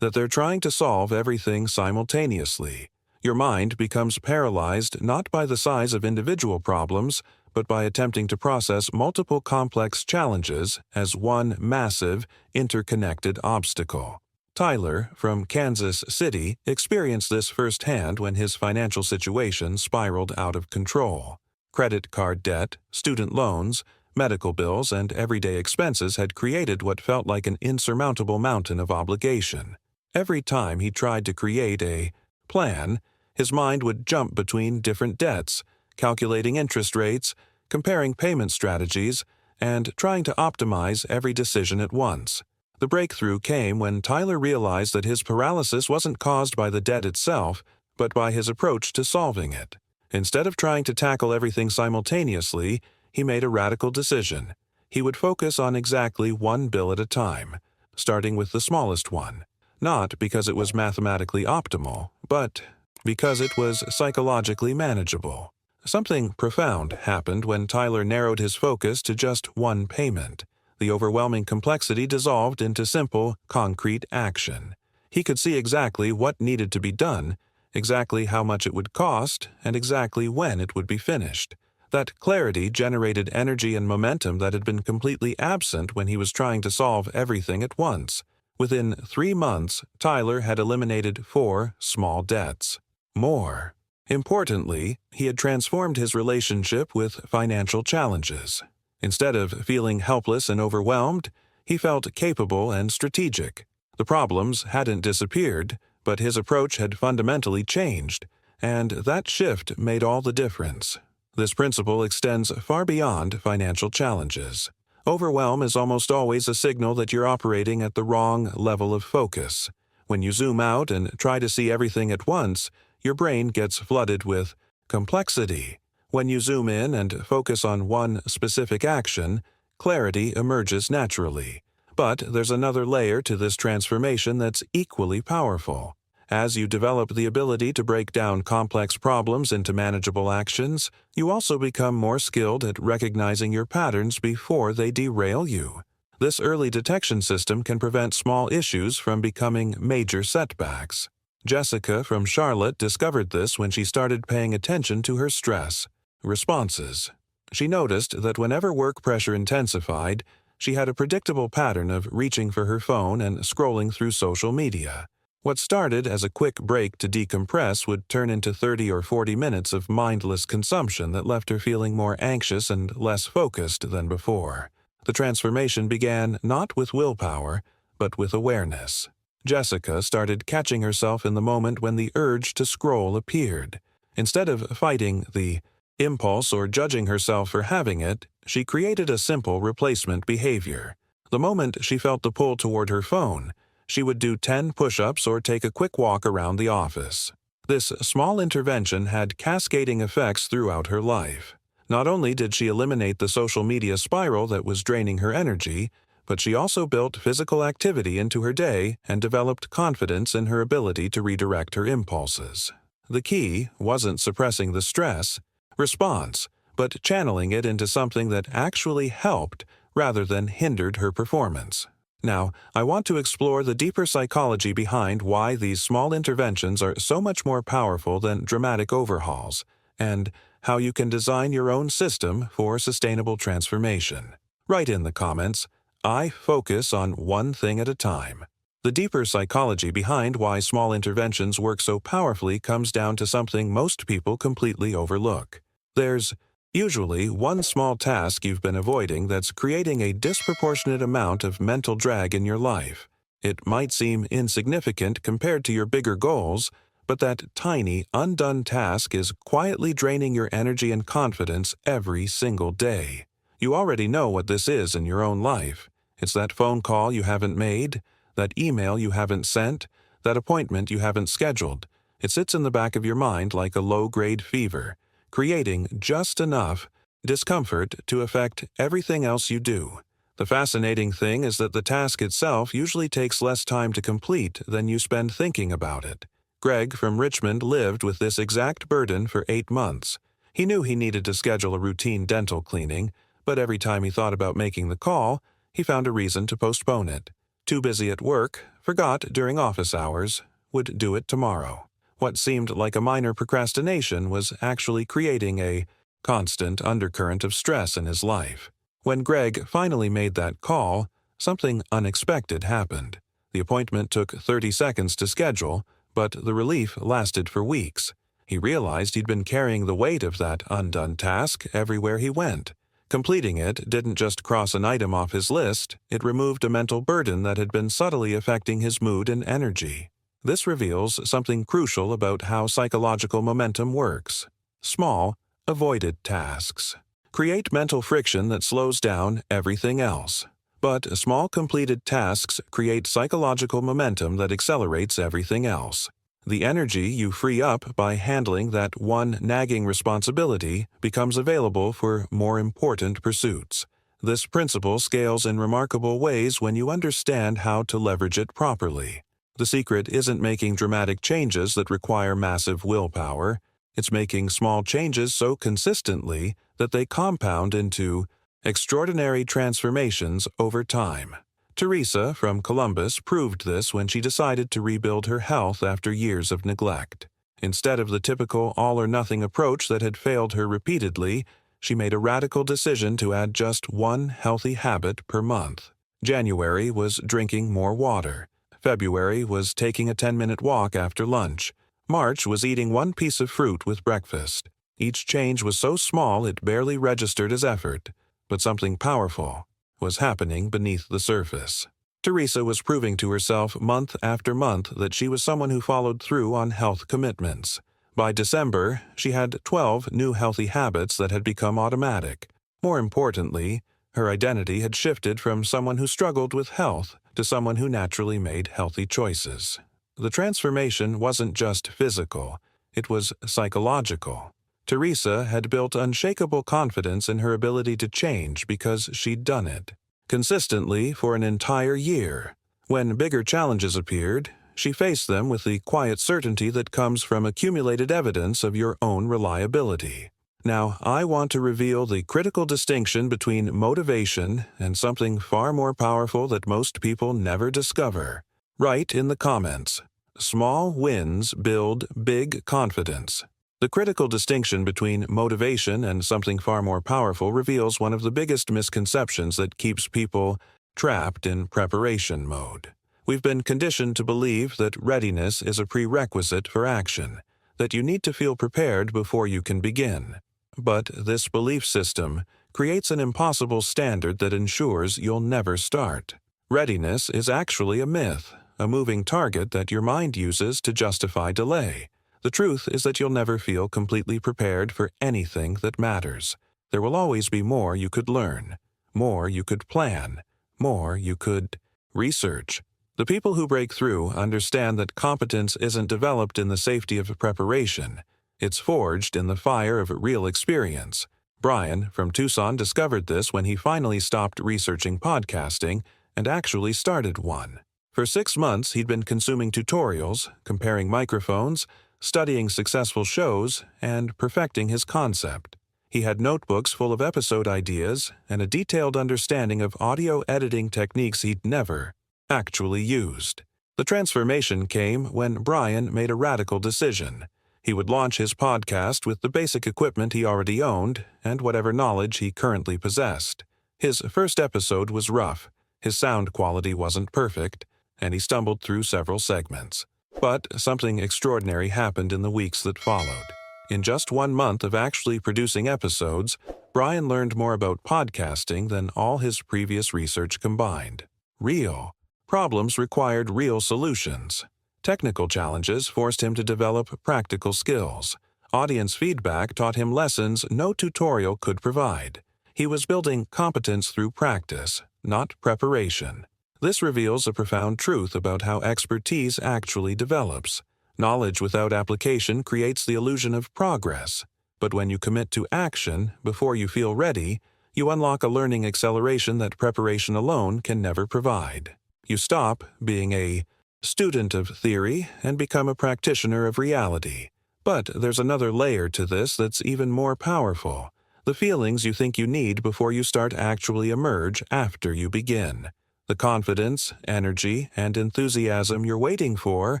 that they're trying to solve everything simultaneously. Your mind becomes paralyzed not by the size of individual problems, but by attempting to process multiple complex challenges as one massive, interconnected obstacle. Tyler, from Kansas City, experienced this firsthand when his financial situation spiraled out of control. Credit card debt, student loans, medical bills, and everyday expenses had created what felt like an insurmountable mountain of obligation. Every time he tried to create a plan, his mind would jump between different debts, calculating interest rates, comparing payment strategies, and trying to optimize every decision at once. The breakthrough came when Tyler realized that his paralysis wasn't caused by the debt itself, but by his approach to solving it. Instead of trying to tackle everything simultaneously, he made a radical decision. He would focus on exactly one bill at a time, starting with the smallest one, not because it was mathematically optimal, but because it was psychologically manageable. Something profound happened when Tyler narrowed his focus to just one payment. The overwhelming complexity dissolved into simple, concrete action. He could see exactly what needed to be done, exactly how much it would cost, and exactly when it would be finished. That clarity generated energy and momentum that had been completely absent when he was trying to solve everything at once. Within 3 months, Tyler had eliminated 4 small debts. More importantly, he had transformed his relationship with financial challenges. Instead of feeling helpless and overwhelmed, he felt capable and strategic. The problems hadn't disappeared, but his approach had fundamentally changed, and that shift made all the difference. This principle extends far beyond financial challenges. Overwhelm is almost always a signal that you're operating at the wrong level of focus. When you zoom out and try to see everything at once, your brain gets flooded with complexity. When you zoom in and focus on one specific action, clarity emerges naturally. But there's another layer to this transformation that's equally powerful. As you develop the ability to break down complex problems into manageable actions, you also become more skilled at recognizing your patterns before they derail you. This early detection system can prevent small issues from becoming major setbacks. Jessica from Charlotte discovered this when she started paying attention to her stress responses. She noticed that whenever work pressure intensified, she had a predictable pattern of reaching for her phone and scrolling through social media. What started as a quick break to decompress would turn into 30 or 40 minutes of mindless consumption that left her feeling more anxious and less focused than before. The transformation began not with willpower, but with awareness. Jessica started catching herself in the moment when the urge to scroll appeared. Instead of fighting the impulse or judging herself for having it, she created a simple replacement behavior. The moment she felt the pull toward her phone, she would do 10 push-ups or take a quick walk around the office. This small intervention had cascading effects throughout her life. Not only did she eliminate the social media spiral that was draining her energy, but she also built physical activity into her day and developed confidence in her ability to redirect her impulses. The key wasn't suppressing the stress response, but channeling it into something that actually helped rather than hindered her performance. Now, I want to explore the deeper psychology behind why these small interventions are so much more powerful than dramatic overhauls, and how you can design your own system for sustainable transformation. Write in the comments, "I focus on one thing at a time." The deeper psychology behind why small interventions work so powerfully comes down to something most people completely overlook. There's usually one small task you've been avoiding that's creating a disproportionate amount of mental drag in your life. It might seem insignificant compared to your bigger goals, but that tiny, undone task is quietly draining your energy and confidence every single day. You already know what this is in your own life. It's that phone call you haven't made, that email you haven't sent, that appointment you haven't scheduled. It sits in the back of your mind like a low-grade fever, creating just enough discomfort to affect everything else you do. The fascinating thing is that the task itself usually takes less time to complete than you spend thinking about it. Greg from Richmond lived with this exact burden for 8 months. He knew he needed to schedule a routine dental cleaning, but every time he thought about making the call, he found a reason to postpone it. Too busy at work, forgot during office hours, would do it tomorrow. What seemed like a minor procrastination was actually creating a constant undercurrent of stress in his life. When Greg finally made that call, something unexpected happened. The appointment took 30 seconds to schedule, but the relief lasted for weeks. He realized he'd been carrying the weight of that undone task everywhere he went. Completing it didn't just cross an item off his list, it removed a mental burden that had been subtly affecting his mood and energy. This reveals something crucial about how psychological momentum works. Small, avoided tasks create mental friction that slows down everything else. But small completed tasks create psychological momentum that accelerates everything else. The energy you free up by handling that one nagging responsibility becomes available for more important pursuits. This principle scales in remarkable ways when you understand how to leverage it properly. The secret isn't making dramatic changes that require massive willpower. It's making small changes so consistently that they compound into extraordinary transformations over time. Teresa from Columbus proved this when she decided to rebuild her health after years of neglect. Instead of the typical all-or-nothing approach that had failed her repeatedly, she made a radical decision to add just one healthy habit per month. January was drinking more water. February was taking a 10-minute walk after lunch. March was eating one piece of fruit with breakfast. Each change was so small it barely registered as effort, but something powerful was happening beneath the surface. Teresa was proving to herself month after month that she was someone who followed through on health commitments. By December, she had 12 new healthy habits that had become automatic. More importantly, her identity had shifted from someone who struggled with health to someone who naturally made healthy choices. The transformation wasn't just physical, it was psychological. Teresa had built unshakable confidence in her ability to change because she'd done it consistently for an entire year. When bigger challenges appeared, she faced them with the quiet certainty that comes from accumulated evidence of your own reliability. Now, I want to reveal the critical distinction between motivation and something far more powerful that most people never discover. Write in the comments, "Small wins build big confidence." The critical distinction between motivation and something far more powerful reveals one of the biggest misconceptions that keeps people trapped in preparation mode. We've been conditioned to believe that readiness is a prerequisite for action, that you need to feel prepared before you can begin. But this belief system creates an impossible standard that ensures you'll never start. Readiness is actually a myth, a moving target that your mind uses to justify delay. The truth is that you'll never feel completely prepared for anything that matters. There will always be more you could learn, more you could plan, more you could research. The people who break through understand that competence isn't developed in the safety of preparation. It's forged in the fire of real experience. Brian from Tucson discovered this when he finally stopped researching podcasting and actually started one. For 6 months, he'd been consuming tutorials, comparing microphones, studying successful shows, and perfecting his concept. He had notebooks full of episode ideas and a detailed understanding of audio editing techniques he'd never actually used. The transformation came when Brian made a radical decision. He would launch his podcast with the basic equipment he already owned and whatever knowledge he currently possessed. His first episode was rough, his sound quality wasn't perfect, and he stumbled through several segments. But something extraordinary happened in the weeks that followed. In just 1 month of actually producing episodes, Brian learned more about podcasting than all his previous research combined. Real problems required real solutions. Technical challenges forced him to develop practical skills. Audience feedback taught him lessons no tutorial could provide. He was building competence through practice, not preparation. This reveals a profound truth about how expertise actually develops. Knowledge without application creates the illusion of progress. But when you commit to action before you feel ready, you unlock a learning acceleration that preparation alone can never provide. You stop being a student of theory and become a practitioner of reality. But there's another layer to this that's even more powerful. The feelings you think you need before you start actually emerge after you begin. The confidence, energy, and enthusiasm you're waiting for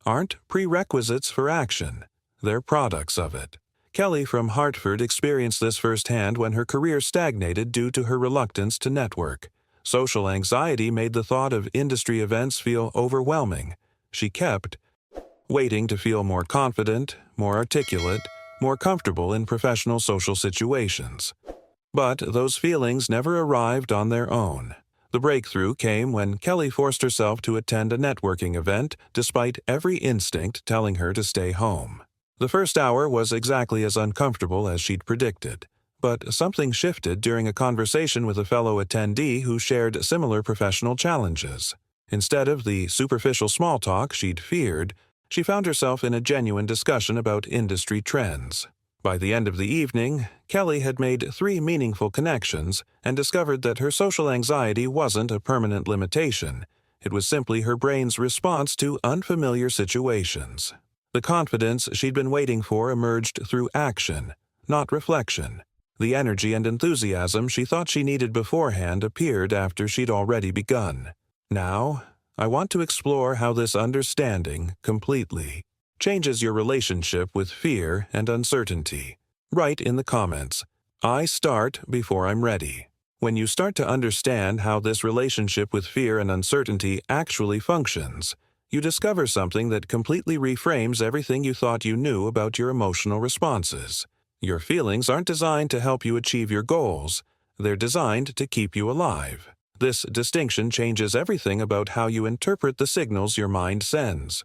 aren't prerequisites for action. They're products of it. Kelly from Hartford experienced this firsthand when her career stagnated due to her reluctance to network. Social anxiety made the thought of industry events feel overwhelming. She kept waiting to feel more confident, more articulate, more comfortable in professional social situations. But those feelings never arrived on their own. The breakthrough came when Kelly forced herself to attend a networking event despite every instinct telling her to stay home. The first hour was exactly as uncomfortable as she'd predicted. But something shifted during a conversation with a fellow attendee who shared similar professional challenges. Instead of the superficial small talk she'd feared, She found herself in a genuine discussion about industry trends. By the end of the evening, Kelly had made 3 meaningful connections and discovered that her social anxiety wasn't a permanent limitation. It was simply her brain's response to unfamiliar situations. The confidence she'd been waiting for emerged through action, not reflection. The energy and enthusiasm she thought she needed beforehand appeared after she'd already begun. Now, I want to explore how this understanding completely changes your relationship with fear and uncertainty. Write in the comments, "I start before I'm ready." When you start to understand how this relationship with fear and uncertainty actually functions, you discover something that completely reframes everything you thought you knew about your emotional responses. Your feelings aren't designed to help you achieve your goals. They're designed to keep you alive. This distinction changes everything about how you interpret the signals your mind sends.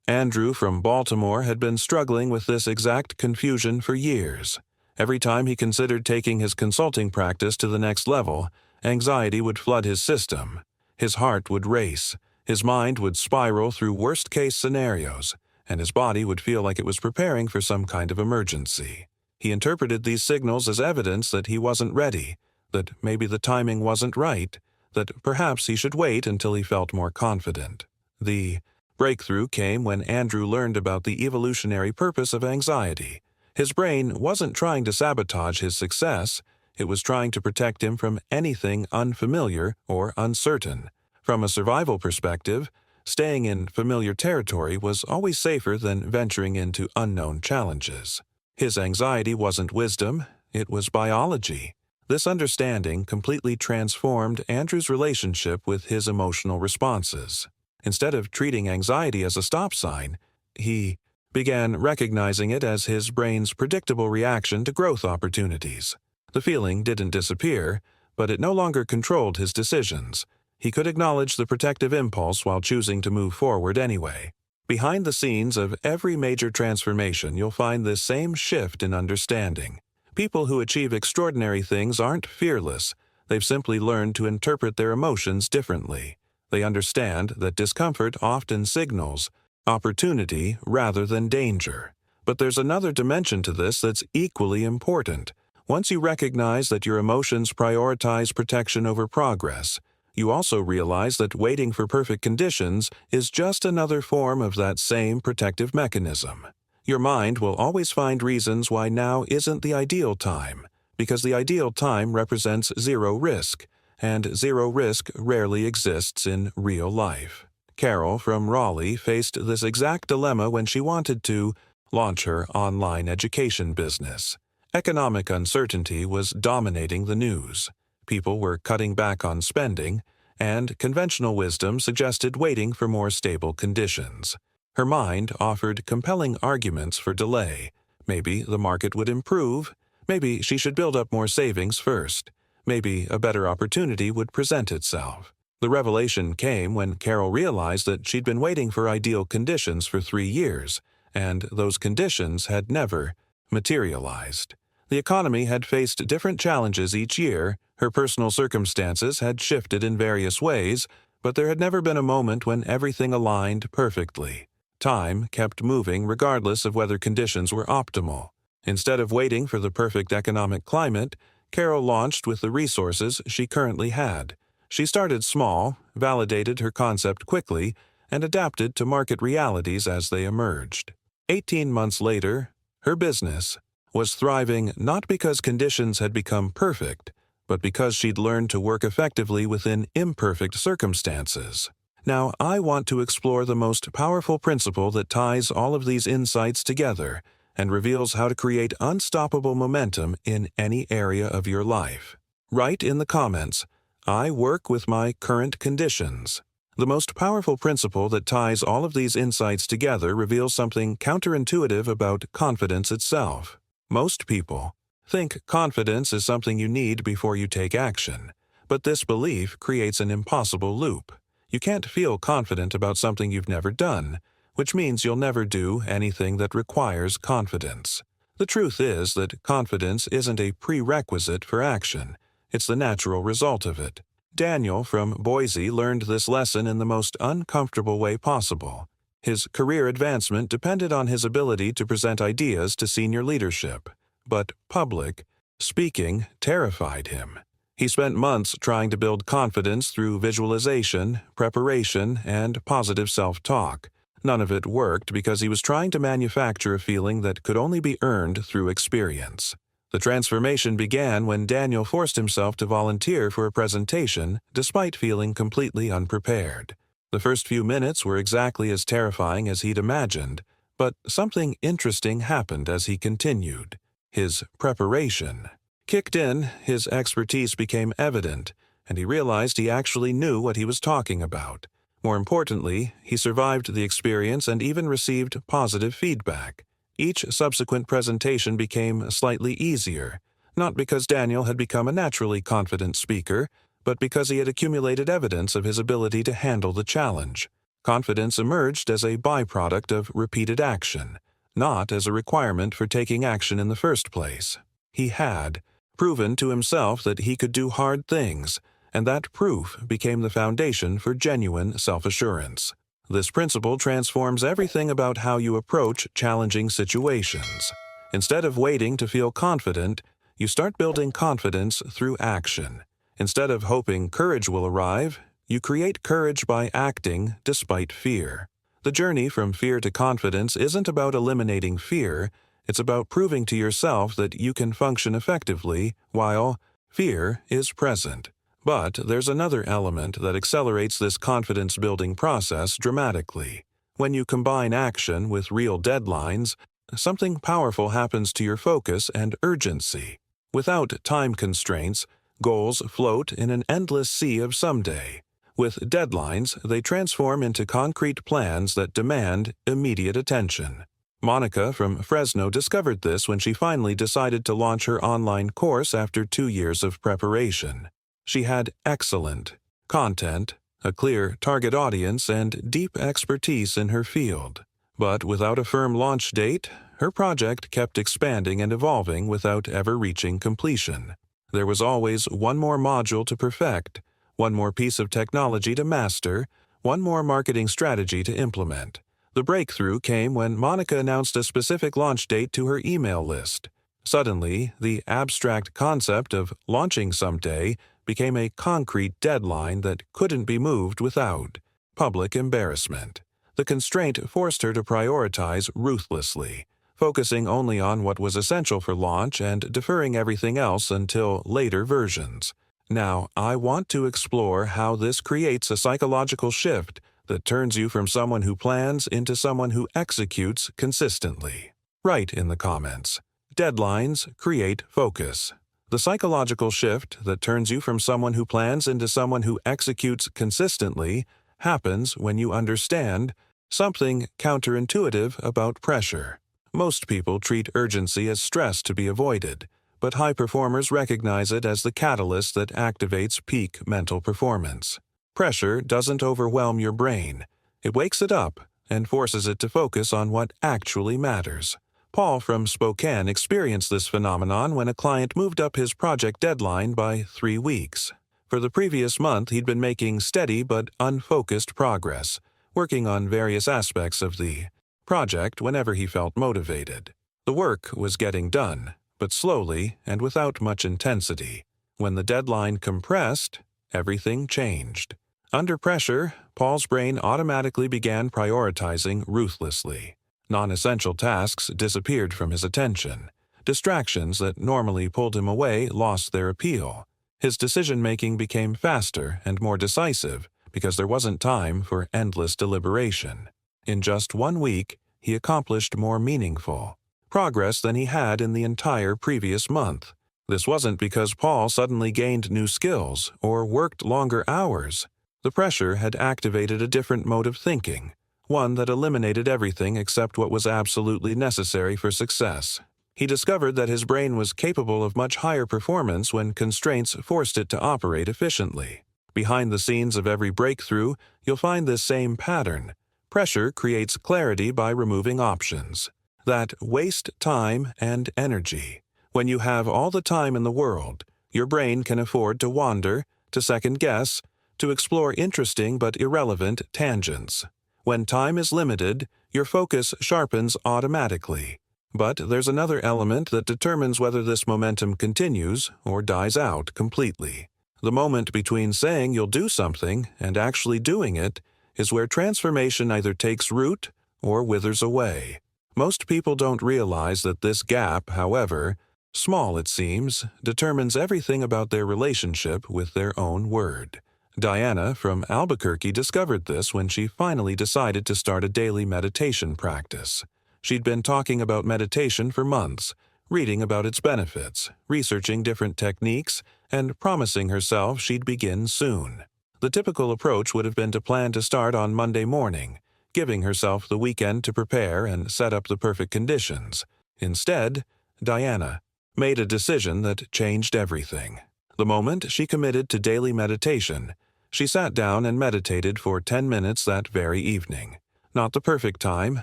Andrew from Baltimore had been struggling with this exact confusion for years. Every time he considered taking his consulting practice to the next level, anxiety would flood his system. His heart would race, his mind would spiral through worst-case scenarios, and his body would feel like it was preparing for some kind of emergency. He interpreted these signals as evidence that he wasn't ready, that maybe the timing wasn't right, that perhaps he should wait until he felt more confident. The breakthrough came when Andrew learned about the evolutionary purpose of anxiety. His brain wasn't trying to sabotage his success, it was trying to protect him from anything unfamiliar or uncertain. From a survival perspective, staying in familiar territory was always safer than venturing into unknown challenges. His anxiety wasn't wisdom, it was biology. This understanding completely transformed Andrew's relationship with his emotional responses. Instead of treating anxiety as a stop sign, he began recognizing it as his brain's predictable reaction to growth opportunities. The feeling didn't disappear, but it no longer controlled his decisions. He could acknowledge the protective impulse while choosing to move forward anyway. Behind the scenes of every major transformation, you'll find this same shift in understanding. People who achieve extraordinary things aren't fearless. They've simply learned to interpret their emotions differently. They understand that discomfort often signals opportunity rather than danger. But there's another dimension to this that's equally important. Once you recognize that your emotions prioritize protection over progress, you also realize that waiting for perfect conditions is just another form of that same protective mechanism. Your mind will always find reasons why now isn't the ideal time, because the ideal time represents zero risk, and zero risk rarely exists in real life. Carol from Raleigh faced this exact dilemma when she wanted to launch her online education business. Economic uncertainty was dominating the news. People were cutting back on spending, and conventional wisdom suggested waiting for more stable conditions. Her mind offered compelling arguments for delay. Maybe the market would improve. Maybe she should build up more savings first. Maybe a better opportunity would present itself. The revelation came when Carol realized that she'd been waiting for ideal conditions for 3 years, and those conditions had never materialized. The economy had faced different challenges each year, her personal circumstances had shifted in various ways, but there had never been a moment when everything aligned perfectly. Time kept moving regardless of whether conditions were optimal. Instead of waiting for the perfect economic climate, Carol launched with the resources she currently had. She started small, validated her concept quickly, and adapted to market realities as they emerged. 18 months later, her business was thriving not because conditions had become perfect, but because she'd learned to work effectively within imperfect circumstances. Now, I want to explore the most powerful principle that ties all of these insights together and reveals how to create unstoppable momentum in any area of your life. Write in the comments, "I work with my current conditions." The most powerful principle that ties all of these insights together reveals something counterintuitive about confidence itself. Most people think confidence is something you need before you take action, but this belief creates an impossible loop. You can't feel confident about something you've never done, which means you'll never do anything that requires confidence. The truth is that confidence isn't a prerequisite for action. It's the natural result of it. Daniel from Boise learned this lesson in the most uncomfortable way possible. His career advancement depended on his ability to present ideas to senior leadership, but public speaking terrified him. He spent months trying to build confidence through visualization, preparation, and positive self-talk. None of it worked because he was trying to manufacture a feeling that could only be earned through experience. The transformation began when Daniel forced himself to volunteer for a presentation despite feeling completely unprepared. The first few minutes were exactly as terrifying as he'd imagined, but something interesting happened as he continued. His preparation kicked in, his expertise became evident, and he realized he actually knew what he was talking about. More importantly, he survived the experience and even received positive feedback. Each subsequent presentation became slightly easier, not because Daniel had become a naturally confident speaker, but because he had accumulated evidence of his ability to handle the challenge. Confidence emerged as a byproduct of repeated action, not as a requirement for taking action in the first place. He had proven to himself that he could do hard things, and that proof became the foundation for genuine self-assurance. This principle transforms everything about how you approach challenging situations. Instead of waiting to feel confident, you start building confidence through action. Instead of hoping courage will arrive, you create courage by acting despite fear. The journey from fear to confidence isn't about eliminating fear, it's about proving to yourself that you can function effectively while fear is present. But there's another element that accelerates this confidence-building process dramatically. When you combine action with real deadlines, something powerful happens to your focus and urgency. Without time constraints, goals float in an endless sea of someday. With deadlines, they transform into concrete plans that demand immediate attention. Monica from Fresno discovered this when she finally decided to launch her online course after 2 years of preparation. She had excellent content, a clear target audience, and deep expertise in her field. But without a firm launch date, her project kept expanding and evolving without ever reaching completion. There was always one more module to perfect, one more piece of technology to master, one more marketing strategy to implement. The breakthrough came when Monica announced a specific launch date to her email list. Suddenly, the abstract concept of launching someday became a concrete deadline that couldn't be moved without public embarrassment. The constraint forced her to prioritize ruthlessly, focusing only on what was essential for launch and deferring everything else until later versions. Now, I want to explore how this creates a psychological shift that turns you from someone who plans into someone who executes consistently. Write in the comments. Deadlines create focus. The psychological shift that turns you from someone who plans into someone who executes consistently happens when you understand something counterintuitive about pressure. Most people treat urgency as stress to be avoided, but high performers recognize it as the catalyst that activates peak mental performance. Pressure doesn't overwhelm your brain. It wakes it up and forces it to focus on what actually matters. Paul from Spokane experienced this phenomenon when a client moved up his project deadline by 3 weeks. For the previous month, he'd been making steady but unfocused progress, working on various aspects of the project whenever he felt motivated. The work was getting done, but slowly and without much intensity. When the deadline compressed, everything changed. Under pressure, Paul's brain automatically began prioritizing ruthlessly. Non-essential tasks disappeared from his attention. Distractions that normally pulled him away lost their appeal. His decision-making became faster and more decisive because there wasn't time for endless deliberation. In just 1 week, he accomplished more meaningful progress than he had in the entire previous month. This wasn't because Paul suddenly gained new skills or worked longer hours. The pressure had activated a different mode of thinking, one that eliminated everything except what was absolutely necessary for success. He discovered that his brain was capable of much higher performance when constraints forced it to operate efficiently. Behind the scenes of every breakthrough, you'll find this same pattern. Pressure creates clarity by removing options that waste time and energy. When you have all the time in the world, your brain can afford to wander, to second-guess, to explore interesting but irrelevant tangents. When time is limited, your focus sharpens automatically. But there's another element that determines whether this momentum continues or dies out completely. The moment between saying you'll do something and actually doing it is where transformation either takes root or withers away. Most people don't realize that this gap, however, small it seems, determines everything about their relationship with their own word. Diana from Albuquerque discovered this when she finally decided to start a daily meditation practice. She'd been talking about meditation for months, reading about its benefits, researching different techniques, and promising herself she'd begin soon. The typical approach would have been to plan to start on Monday morning, giving herself the weekend to prepare and set up the perfect conditions. Instead, Diana made a decision that changed everything. The moment she committed to daily meditation, she sat down and meditated for 10 minutes that very evening. Not the perfect time,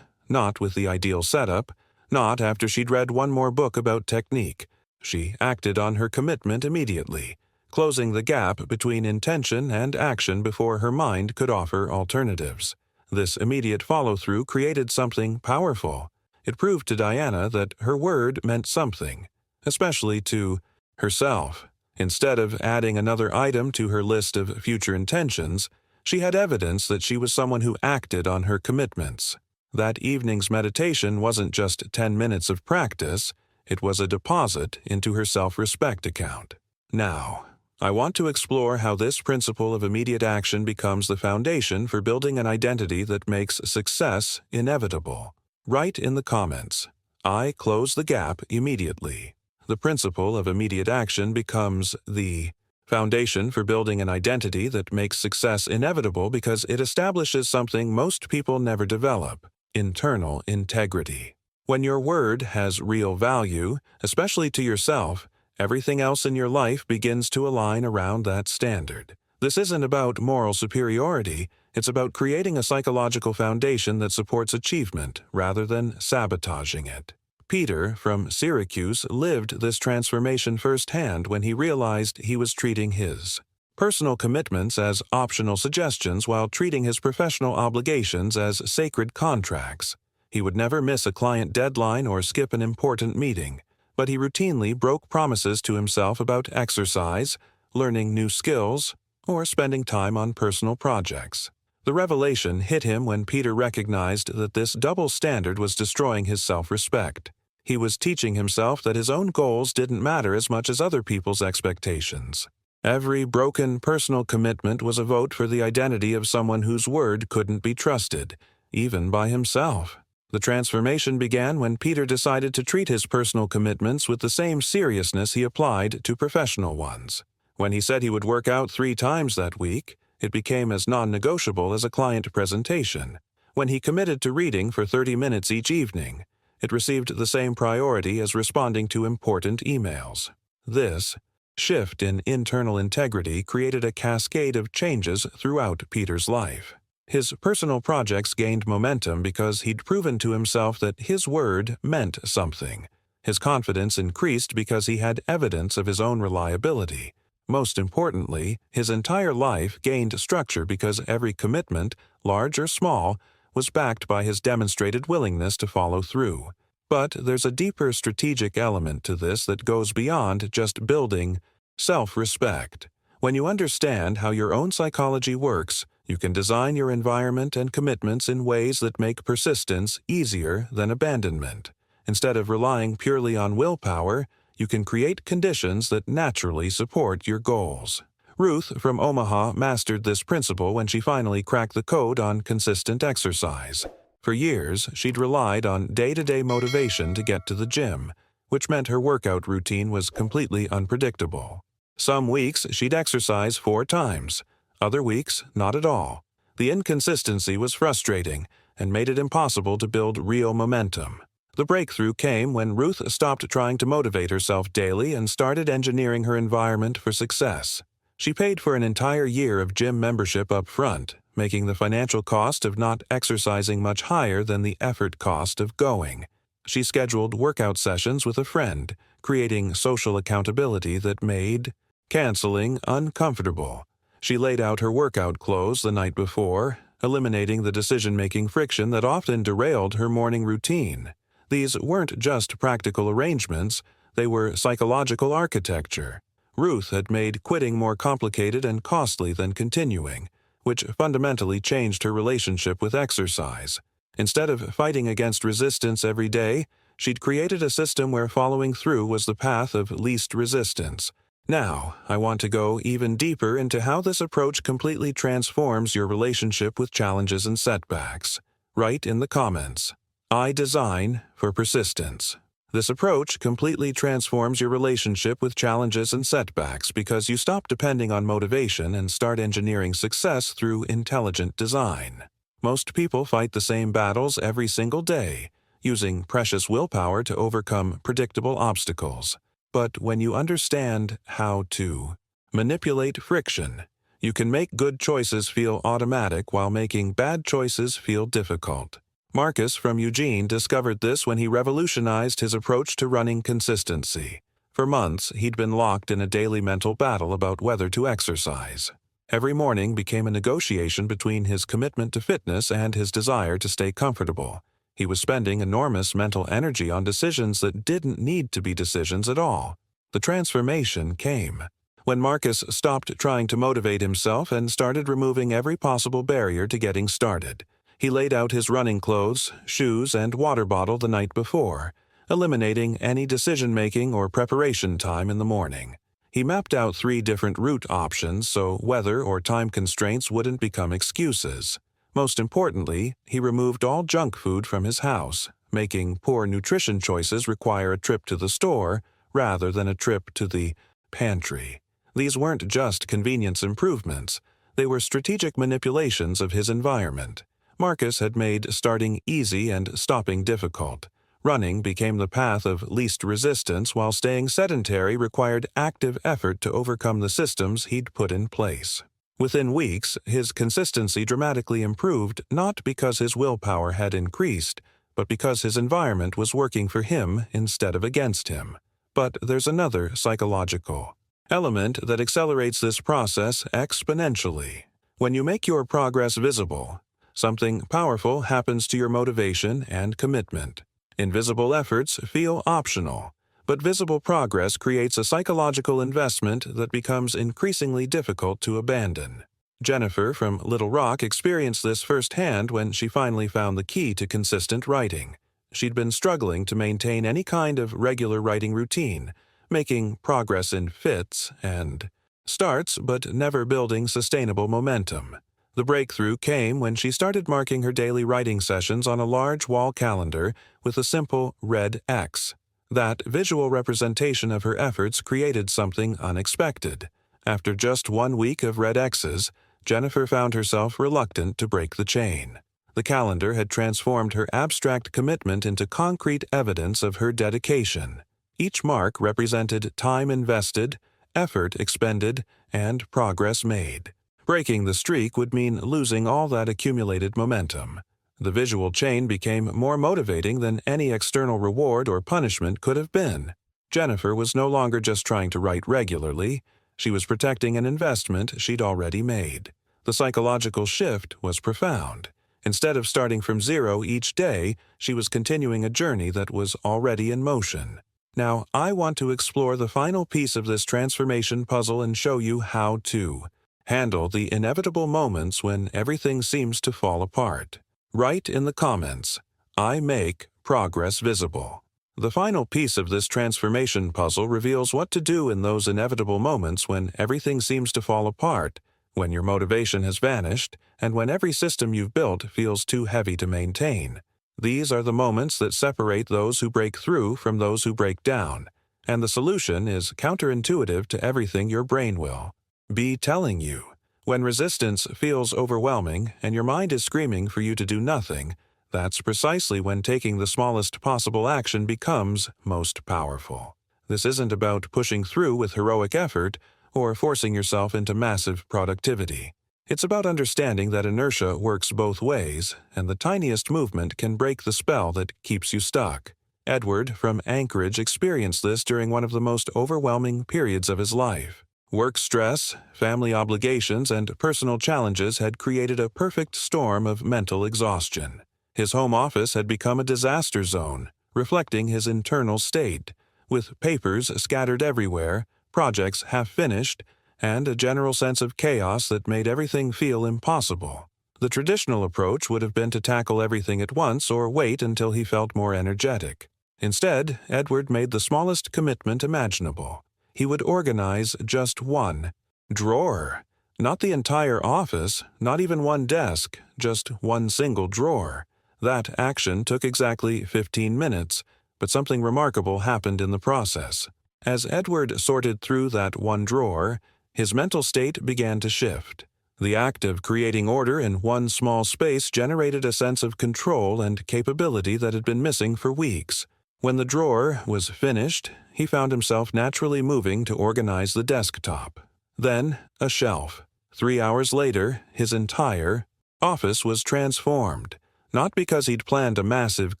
not with the ideal setup, not after she'd read one more book about technique. She acted on her commitment immediately, closing the gap between intention and action before her mind could offer alternatives. This immediate follow-through created something powerful. It proved to Diana that her word meant something, especially to herself. Instead of adding another item to her list of future intentions, she had evidence that she was someone who acted on her commitments. That evening's meditation wasn't just 10 minutes of practice, it was a deposit into her self-respect account. Now, I want to explore how this principle of immediate action becomes the foundation for building an identity that makes success inevitable. Write in the comments, "I close the gap immediately." The principle of immediate action becomes the foundation for building an identity that makes success inevitable because it establishes something most people never develop: internal integrity. When your word has real value, especially to yourself, everything else in your life begins to align around that standard. This isn't about moral superiority, it's about creating a psychological foundation that supports achievement rather than sabotaging it. Peter from Syracuse lived this transformation firsthand when he realized he was treating his personal commitments as optional suggestions while treating his professional obligations as sacred contracts. He would never miss a client deadline or skip an important meeting, but he routinely broke promises to himself about exercise, learning new skills, or spending time on personal projects. The revelation hit him when Peter recognized that this double standard was destroying his self-respect. He was teaching himself that his own goals didn't matter as much as other people's expectations. Every broken personal commitment was a vote for the identity of someone whose word couldn't be trusted, even by himself. The transformation began when Peter decided to treat his personal commitments with the same seriousness he applied to professional ones. When he said he would work out 3 times that week, it became as non-negotiable as a client presentation. When he committed to reading for 30 minutes each evening, it received the same priority as responding to important emails. This shift in internal integrity created a cascade of changes throughout Peter's life. His personal projects gained momentum because he'd proven to himself that his word meant something. His confidence increased because he had evidence of his own reliability. Most importantly, his entire life gained structure because every commitment, large or small, was backed by his demonstrated willingness to follow through. But there's a deeper strategic element to this that goes beyond just building self-respect. When you understand how your own psychology works, you can design your environment and commitments in ways that make persistence easier than abandonment. Instead of relying purely on willpower, you can create conditions that naturally support your goals. Ruth from Omaha mastered this principle when she finally cracked the code on consistent exercise. For years, she'd relied on day-to-day motivation to get to the gym, which meant her workout routine was completely unpredictable. Some weeks, she'd exercise 4 times. Other weeks, not at all. The inconsistency was frustrating and made it impossible to build real momentum. The breakthrough came when Ruth stopped trying to motivate herself daily and started engineering her environment for success. She paid for an entire year of gym membership up front, making the financial cost of not exercising much higher than the effort cost of going. She scheduled workout sessions with a friend, creating social accountability that made canceling uncomfortable. She laid out her workout clothes the night before, eliminating the decision-making friction that often derailed her morning routine. These weren't just practical arrangements, they were psychological architecture. Ruth had made quitting more complicated and costly than continuing, which fundamentally changed her relationship with exercise. Instead of fighting against resistance every day, she'd created a system where following through was the path of least resistance. Now, I want to go even deeper into how this approach completely transforms your relationship with challenges and setbacks. Write in the comments, "I design for persistence." This approach completely transforms your relationship with challenges and setbacks because you stop depending on motivation and start engineering success through intelligent design. Most people fight the same battles every single day, using precious willpower to overcome predictable obstacles. But when you understand how to manipulate friction, you can make good choices feel automatic while making bad choices feel difficult. Marcus from Eugene discovered this when he revolutionized his approach to running consistency. For months, he'd been locked in a daily mental battle about whether to exercise. Every morning became a negotiation between his commitment to fitness and his desire to stay comfortable. He was spending enormous mental energy on decisions that didn't need to be decisions at all. The transformation came when Marcus stopped trying to motivate himself and started removing every possible barrier to getting started. He laid out his running clothes, shoes, and water bottle the night before, eliminating any decision-making or preparation time in the morning. He mapped out 3 different route options so weather or time constraints wouldn't become excuses. Most importantly, he removed all junk food from his house, making poor nutrition choices require a trip to the store rather than a trip to the pantry. These weren't just convenience improvements, they were strategic manipulations of his environment. Marcus had made starting easy and stopping difficult. Running became the path of least resistance while staying sedentary required active effort to overcome the systems he'd put in place. Within weeks, his consistency dramatically improved not because his willpower had increased, but because his environment was working for him instead of against him. But there's another psychological element that accelerates this process exponentially. When you make your progress visible, something powerful happens to your motivation and commitment. Invisible efforts feel optional, but visible progress creates a psychological investment that becomes increasingly difficult to abandon. Jennifer from Little Rock experienced this firsthand when she finally found the key to consistent writing. She'd been struggling to maintain any kind of regular writing routine, making progress in fits and starts but never building sustainable momentum. The breakthrough came when she started marking her daily writing sessions on a large wall calendar with a simple red X. That visual representation of her efforts created something unexpected. After just 1 week of red X's, Jennifer found herself reluctant to break the chain. The calendar had transformed her abstract commitment into concrete evidence of her dedication. Each mark represented time invested, effort expended, and progress made. Breaking the streak would mean losing all that accumulated momentum. The visual chain became more motivating than any external reward or punishment could have been. Jennifer was no longer just trying to write regularly, she was protecting an investment she'd already made. The psychological shift was profound. Instead of starting from zero each day, she was continuing a journey that was already in motion. Now, I want to explore the final piece of this transformation puzzle and show you how to handle the inevitable moments when everything seems to fall apart. Write in the comments, "I make progress visible." The final piece of this transformation puzzle reveals what to do in those inevitable moments when everything seems to fall apart, when your motivation has vanished, and when every system you've built feels too heavy to maintain. These are the moments that separate those who break through from those who break down, and the solution is counterintuitive to everything your brain will be telling you. When resistance feels overwhelming and your mind is screaming for you to do nothing, that's precisely when taking the smallest possible action becomes most powerful. This isn't about pushing through with heroic effort or forcing yourself into massive productivity. It's about understanding that inertia works both ways, and the tiniest movement can break the spell that keeps you stuck. Edward from Anchorage experienced this during one of the most overwhelming periods of his life. Work stress, family obligations, and personal challenges had created a perfect storm of mental exhaustion. His home office had become a disaster zone, reflecting his internal state, with papers scattered everywhere, projects half-finished, and a general sense of chaos that made everything feel impossible. The traditional approach would have been to tackle everything at once or wait until he felt more energetic. Instead, Edward made the smallest commitment imaginable. He would organize just one drawer. Not the entire office, not even one desk, just one single drawer. That action took exactly 15 minutes, but something remarkable happened in the process. As Edward sorted through that one drawer, his mental state began to shift. The act of creating order in one small space generated a sense of control and capability that had been missing for weeks. When the drawer was finished, he found himself naturally moving to organize the desktop. Then, a shelf. 3 hours later, his entire office was transformed, not because he'd planned a massive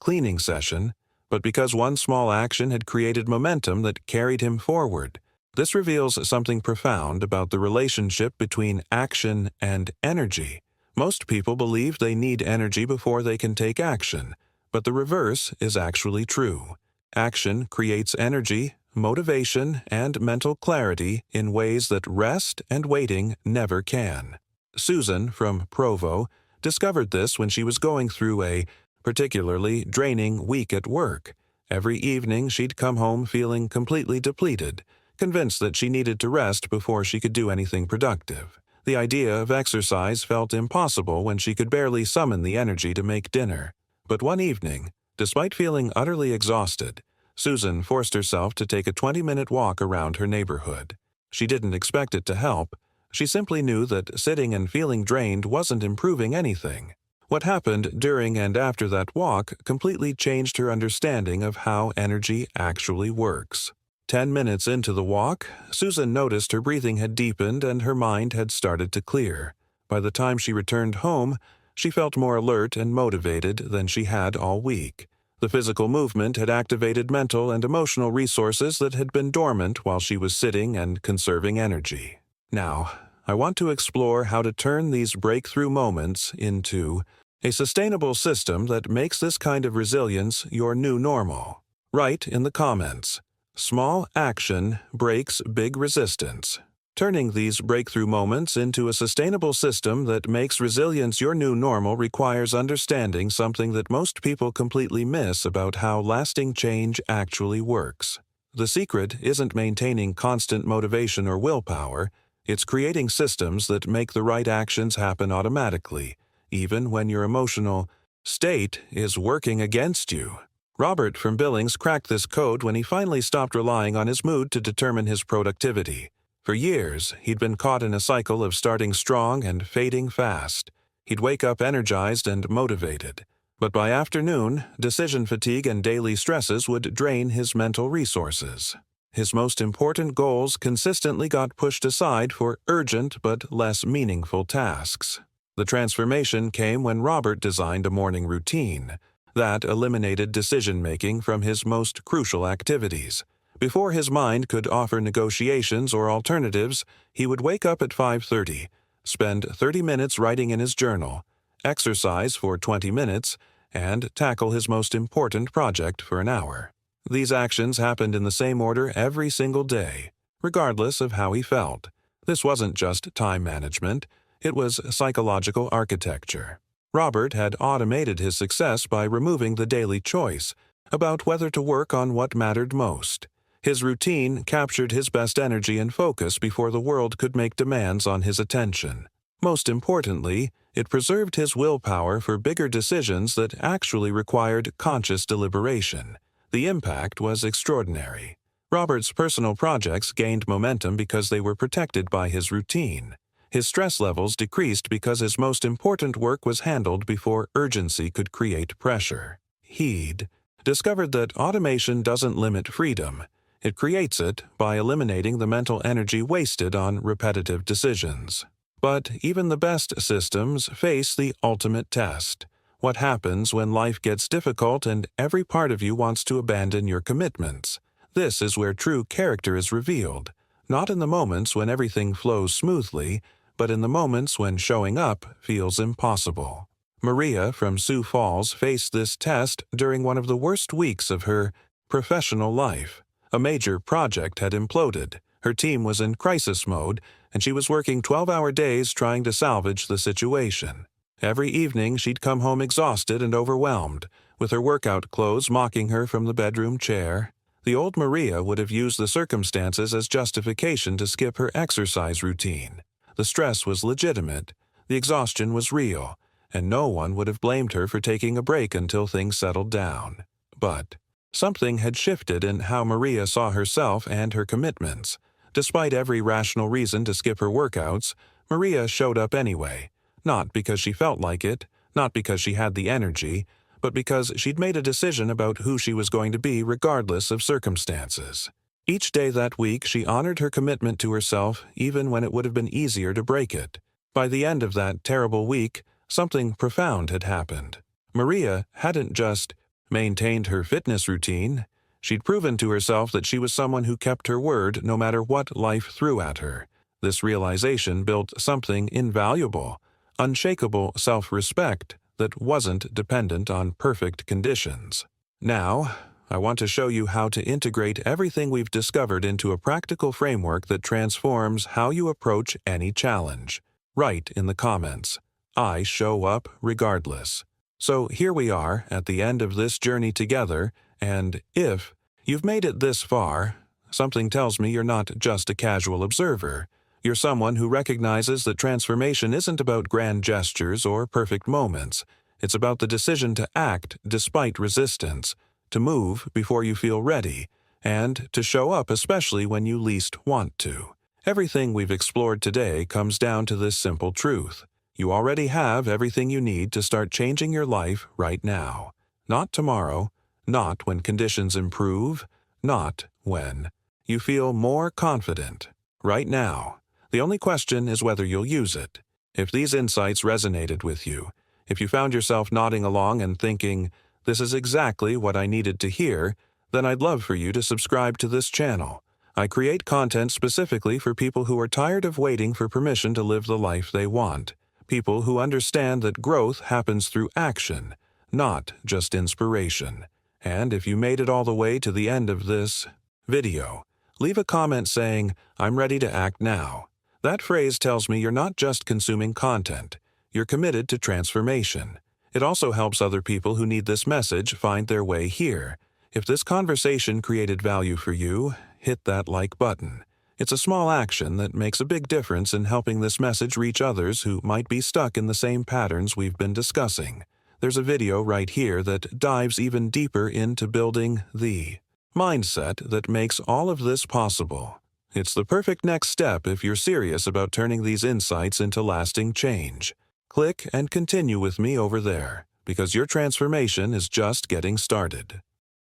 cleaning session, but because one small action had created momentum that carried him forward. This reveals something profound about the relationship between action and energy. Most people believe they need energy before they can take action, but the reverse is actually true. Action creates energy, motivation, and mental clarity in ways that rest and waiting never can. Susan, from Provo, discovered this when she was going through a particularly draining week at work. Every evening she'd come home feeling completely depleted, convinced that she needed to rest before she could do anything productive. The idea of exercise felt impossible when she could barely summon the energy to make dinner. But one evening, despite feeling utterly exhausted, Susan forced herself to take a 20-minute walk around her neighborhood. She didn't expect it to help. She simply knew that sitting and feeling drained wasn't improving anything. What happened during and after that walk completely changed her understanding of how energy actually works. 10 minutes into the walk, Susan noticed her breathing had deepened and her mind had started to clear. By the time she returned home, she felt more alert and motivated than she had all week. The physical movement had activated mental and emotional resources that had been dormant while she was sitting and conserving energy. Now, I want to explore how to turn these breakthrough moments into a sustainable system that makes this kind of resilience your new normal. Write in the comments, "Small action breaks big resistance." Turning these breakthrough moments into a sustainable system that makes resilience your new normal requires understanding something that most people completely miss about how lasting change actually works. The secret isn't maintaining constant motivation or willpower, it's creating systems that make the right actions happen automatically, even when your emotional state is working against you. Robert from Billings cracked this code when he finally stopped relying on his mood to determine his productivity. For years, he'd been caught in a cycle of starting strong and fading fast. He'd wake up energized and motivated. But by afternoon, decision fatigue and daily stresses would drain his mental resources. His most important goals consistently got pushed aside for urgent but less meaningful tasks. The transformation came when Robert designed a morning routine that eliminated decision-making from his most crucial activities. Before his mind could offer negotiations or alternatives, he would wake up at 5:30, spend 30 minutes writing in his journal, exercise for 20 minutes, and tackle his most important project for an hour. These actions happened in the same order every single day, regardless of how he felt. This wasn't just time management, it was psychological architecture. Robert had automated his success by removing the daily choice about whether to work on what mattered most. His routine captured his best energy and focus before the world could make demands on his attention. Most importantly, it preserved his willpower for bigger decisions that actually required conscious deliberation. The impact was extraordinary. Robert's personal projects gained momentum because they were protected by his routine. His stress levels decreased because his most important work was handled before urgency could create pressure. He'd discovered that automation doesn't limit freedom. It creates it by eliminating the mental energy wasted on repetitive decisions. But even the best systems face the ultimate test. What happens when life gets difficult and every part of you wants to abandon your commitments? This is where true character is revealed. Not in the moments when everything flows smoothly, but in the moments when showing up feels impossible. Maria from Sioux Falls faced this test during one of the worst weeks of her professional life. A major project had imploded, her team was in crisis mode, and she was working 12-hour days trying to salvage the situation. Every evening she'd come home exhausted and overwhelmed, with her workout clothes mocking her from the bedroom chair. The old Maria would have used the circumstances as justification to skip her exercise routine. The stress was legitimate, the exhaustion was real, and no one would have blamed her for taking a break until things settled down. But something had shifted in how Maria saw herself and her commitments. Despite every rational reason to skip her workouts, Maria showed up anyway, not because she felt like it, not because she had the energy, but because she'd made a decision about who she was going to be regardless of circumstances. Each day that week, she honored her commitment to herself even when it would have been easier to break it. By the end of that terrible week, something profound had happened. Maria hadn't just maintained her fitness routine, she'd proven to herself that she was someone who kept her word no matter what life threw at her. This realization built something invaluable, unshakable self-respect that wasn't dependent on perfect conditions. Now, I want to show you how to integrate everything we've discovered into a practical framework that transforms how you approach any challenge. Write in the comments, "I show up regardless." So here we are at the end of this journey together, and if you've made it this far, something tells me you're not just a casual observer. You're someone who recognizes that transformation isn't about grand gestures or perfect moments. It's about the decision to act despite resistance, to move before you feel ready, and to show up especially when you least want to. Everything we've explored today comes down to this simple truth. You already have everything you need to start changing your life right now. Not tomorrow, not when conditions improve, not when you feel more confident. Right now. The only question is whether you'll use it. If these insights resonated with you, if you found yourself nodding along and thinking, "This is exactly what I needed to hear," then I'd love for you to subscribe to this channel. I create content specifically for people who are tired of waiting for permission to live the life they want. People who understand that growth happens through action, not just inspiration. And if you made it all the way to the end of this video, leave a comment saying, "I'm ready to act now." That phrase tells me you're not just consuming content, you're committed to transformation. It also helps other people who need this message find their way here. If this conversation created value for you, hit that like button. It's a small action that makes a big difference in helping this message reach others who might be stuck in the same patterns we've been discussing. There's a video right here that dives even deeper into building the mindset that makes all of this possible. It's the perfect next step if you're serious about turning these insights into lasting change. Click and continue with me over there, because your transformation is just getting started.